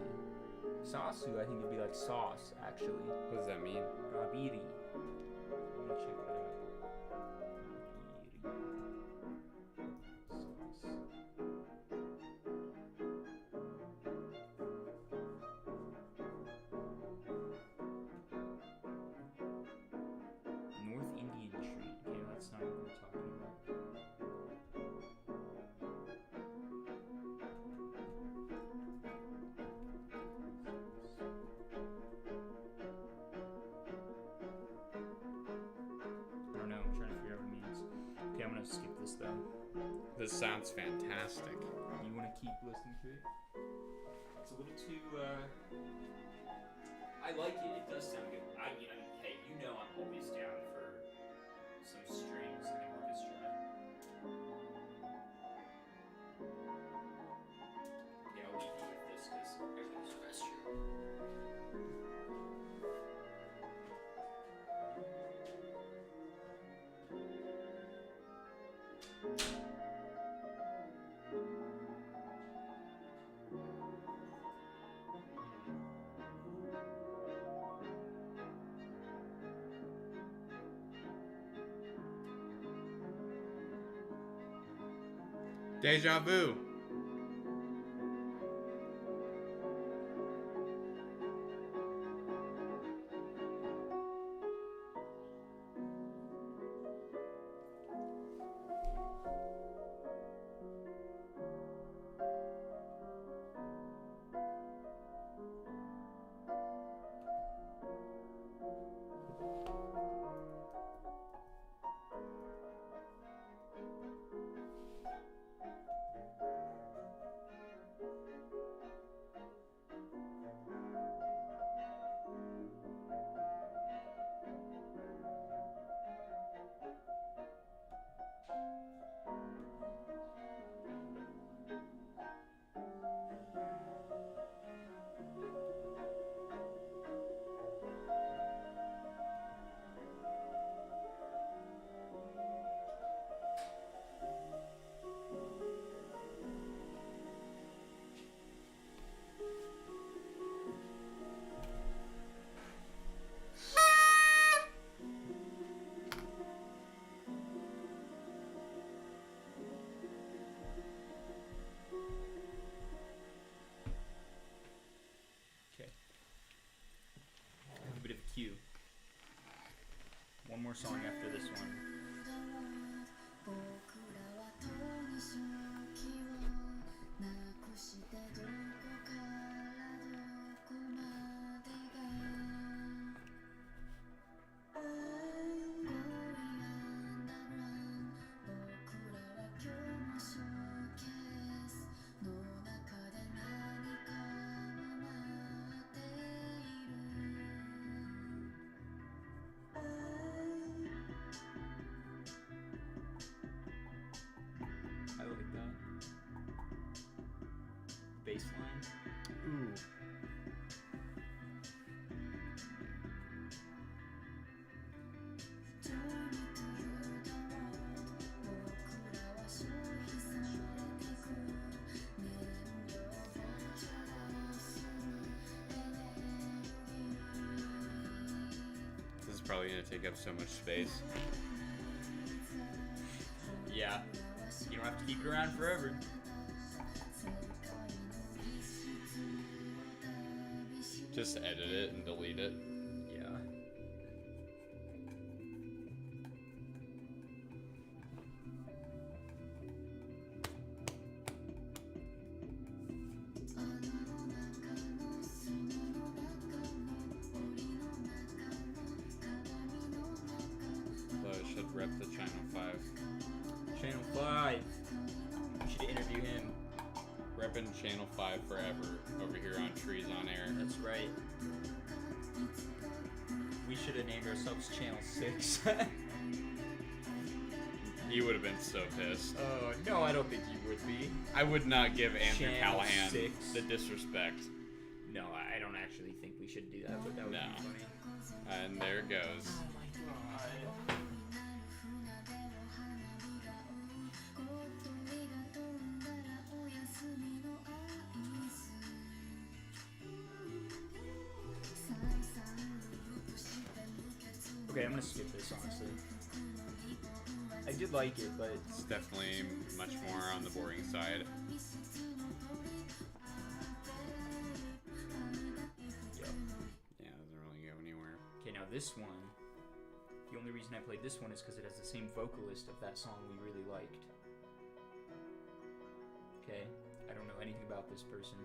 Sasu, I think it'd be like sauce, actually. What does that mean? Rabiri. Let me check that out. Rabiri. Sauce. North Indian treat. Okay, that's not what we're talking about. I don't know. I'm trying to figure out what it means. Okay, I'm gonna skip this though. This sounds fantastic. You want to keep listening to it? It's a little too. I like it. It does sound good. I mean, hey, you know I'm always down for some strings in an orchestra. Yeah, I'll leave you with this because I gotta use the restroom. Deja vu. Cue. One more song after this one. 僕らはとに正気をなくしてどこからどこまでが I'm going underground 僕らは今日もショーケースの中で何かを待っている I like that. Bass line. Ooh. This is probably gonna take up so much space. Yeah. You don't have to keep it around forever. Just edit it and delete it. Yeah. Although I should rep the Channel 5. Channel 5. repping Channel 5 forever over here on Trees on Air. That's right. We should have named ourselves Channel 6. You would have been so pissed. Oh, no, I don't think you would be. I would not give Andrew Channel Callahan 6. the disrespect. No, I don't actually think we should do that, but that would No. be funny. And there it goes. Oh my god. Okay, I'm gonna skip this, honestly. I did like it, but It's definitely much more on the boring side. yep. Yeah, it doesn't really go anywhere. Okay, now this one, the only reason I played this one is because it has the same vocalist of that song we really liked. Okay, I don't know anything about this person.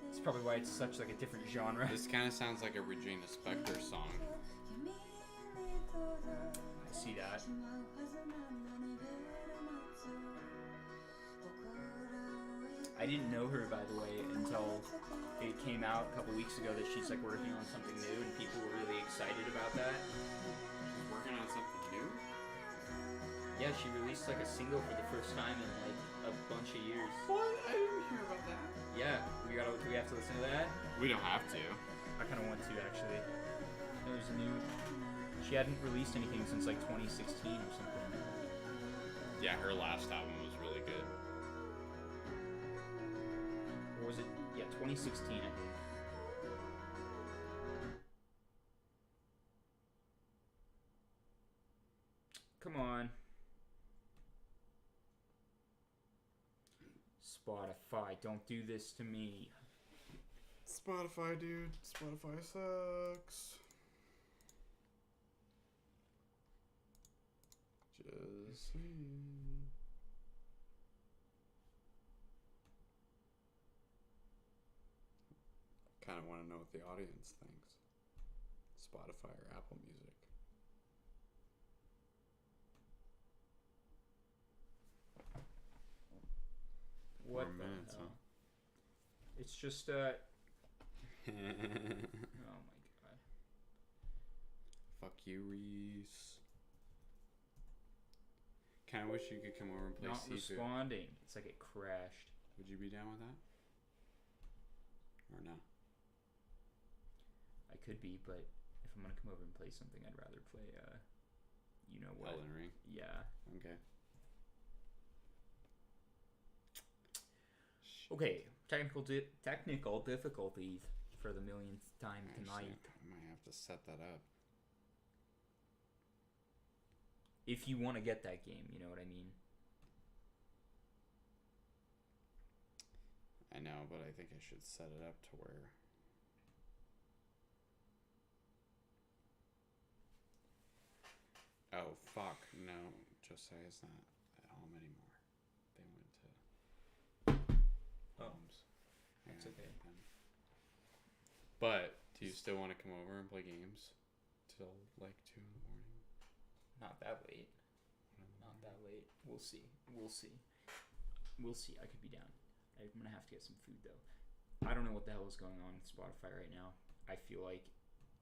It's probably why it's such like a different genre. This kind of sounds like a Regina Spektor song. I see that. I didn't know her, by the way, until it came out a couple weeks ago that she's like working on something new, and people were really excited about that. She's working on something new? Yeah, she released like a single for the first time in like a bunch of years. What? I didn't hear about that. Yeah, we have to listen to that. We don't have to. I kind of want to actually. There's a new. She hadn't released anything since like 2016 or something. Yeah, her last album was really good. Or was it? Yeah, 2016, I think. Come on. Spotify, don't do this to me. Spotify, dude. Spotify sucks. Just saying. Kind of want to know what the audience thinks. Spotify or Apple Music. What 4 the minutes, hell? huh? It's just oh my god. Fuck you, Reese. Kinda wish you could come over and play Not Sifu. responding. It's like it crashed. Would you be down with that? Or no? I could be, but if I'm gonna come over and play something, I'd rather play you know what? Elden Ring. Yeah. Okay. Okay. Technical difficulties for the millionth time tonight. Actually, I might have to set that up. If you want to get that game, you know what I mean. I know, but I think I should set it up to where... Oh, fuck. No, Josiah's not at home anymore. They went to Oh, homes. that's Yeah, okay. then. But, do you still want to come over and play games till like 2 in the morning? Not that late. 1 in the Not morning? that late. We'll see. We'll see. We'll see. I could be down. I'm gonna have to get some food though. I don't know what the hell is going on with Spotify right now. I feel like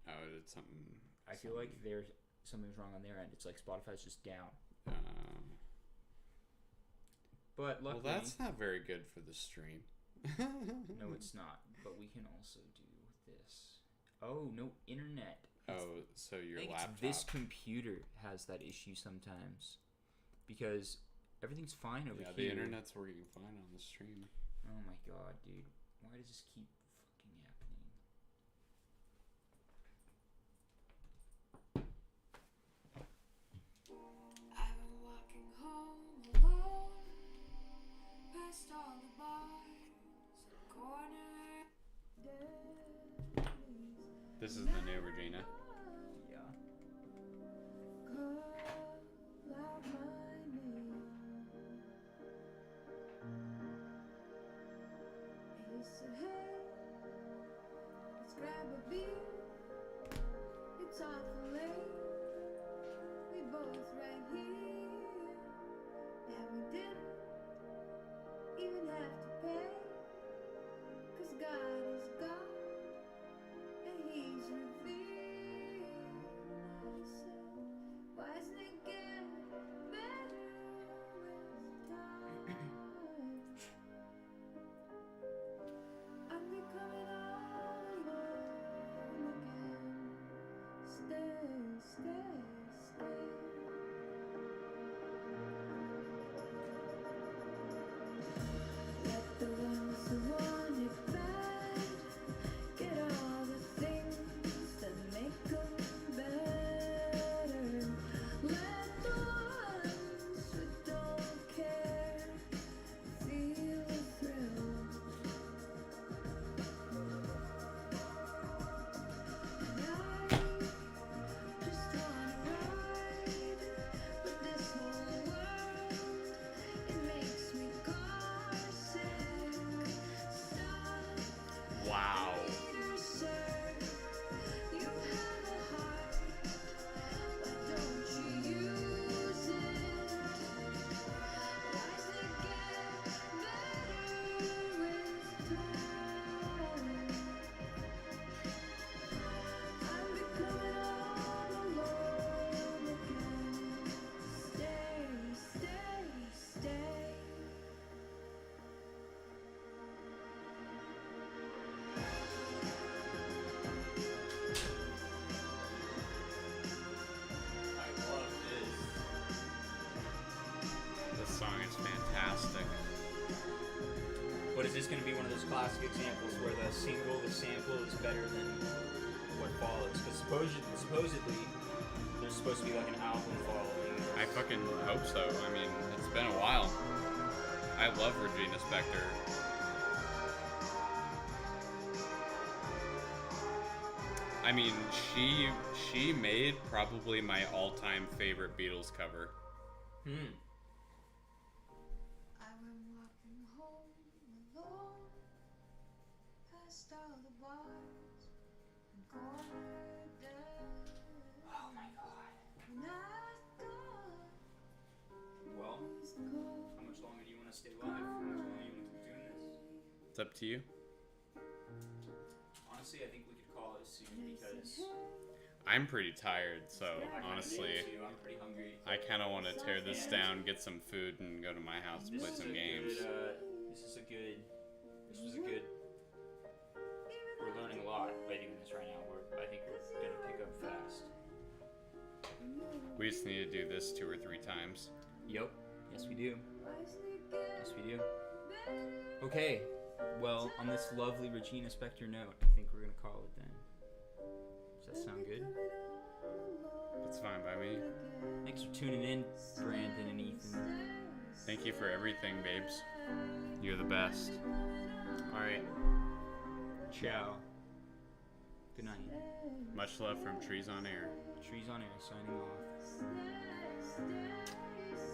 Oh, it's something... there's something's wrong on their end. It's like Spotify's just down. But well, luckily, that's not very good for the stream. no, it's not. But we can also do this. Oh no, internet. Oh, so your I think laptop. it's this computer has that issue sometimes because everything's fine over Yeah, here. the internet's working fine on the stream. Oh my god, dude. Why does this keep fucking happening? I've been walking home alone, past all the bars, corner. This is the new Regina. Yeah. He said, hey, let's grab a beer. It's awful late. We both right here. Yeah, we did. Wow. I love this. This song is fantastic. But is this going to be one of those classic examples where the sample is better than what follows? Because supposedly, there's supposed to be like an album following. I fucking hope so. I mean, it's been a while. I love Regina Spektor. I mean, she made probably my all-time favorite Beatles cover. I went walking home alone, past all the bars and corners. Oh my god. When I thought Well, it was gone. how much longer do you want to stay live? How much longer do you want to keep doing this? It's up to you. Honestly, I think we could call it soon because I'm pretty tired, so I kinda honestly, need to. I'm pretty hungry. I kind of want to tear this down, get some food, and go to my house to This play is some a games. good, we're learning a lot by doing this right now. I think we're gonna pick up fast. We just need to do this 2 or 3 times. Yep. Yes, we do. Yes, we do. Okay. Well, on this lovely Regina Spektor note, I think we're gonna call it then. Does that sound good? It's fine by me. Thanks for tuning in, Brandon and Ethan. Thank you for everything, babes. You're the best. Alright. Ciao. Good night. Much love from Trees on Air. Trees on Air signing off.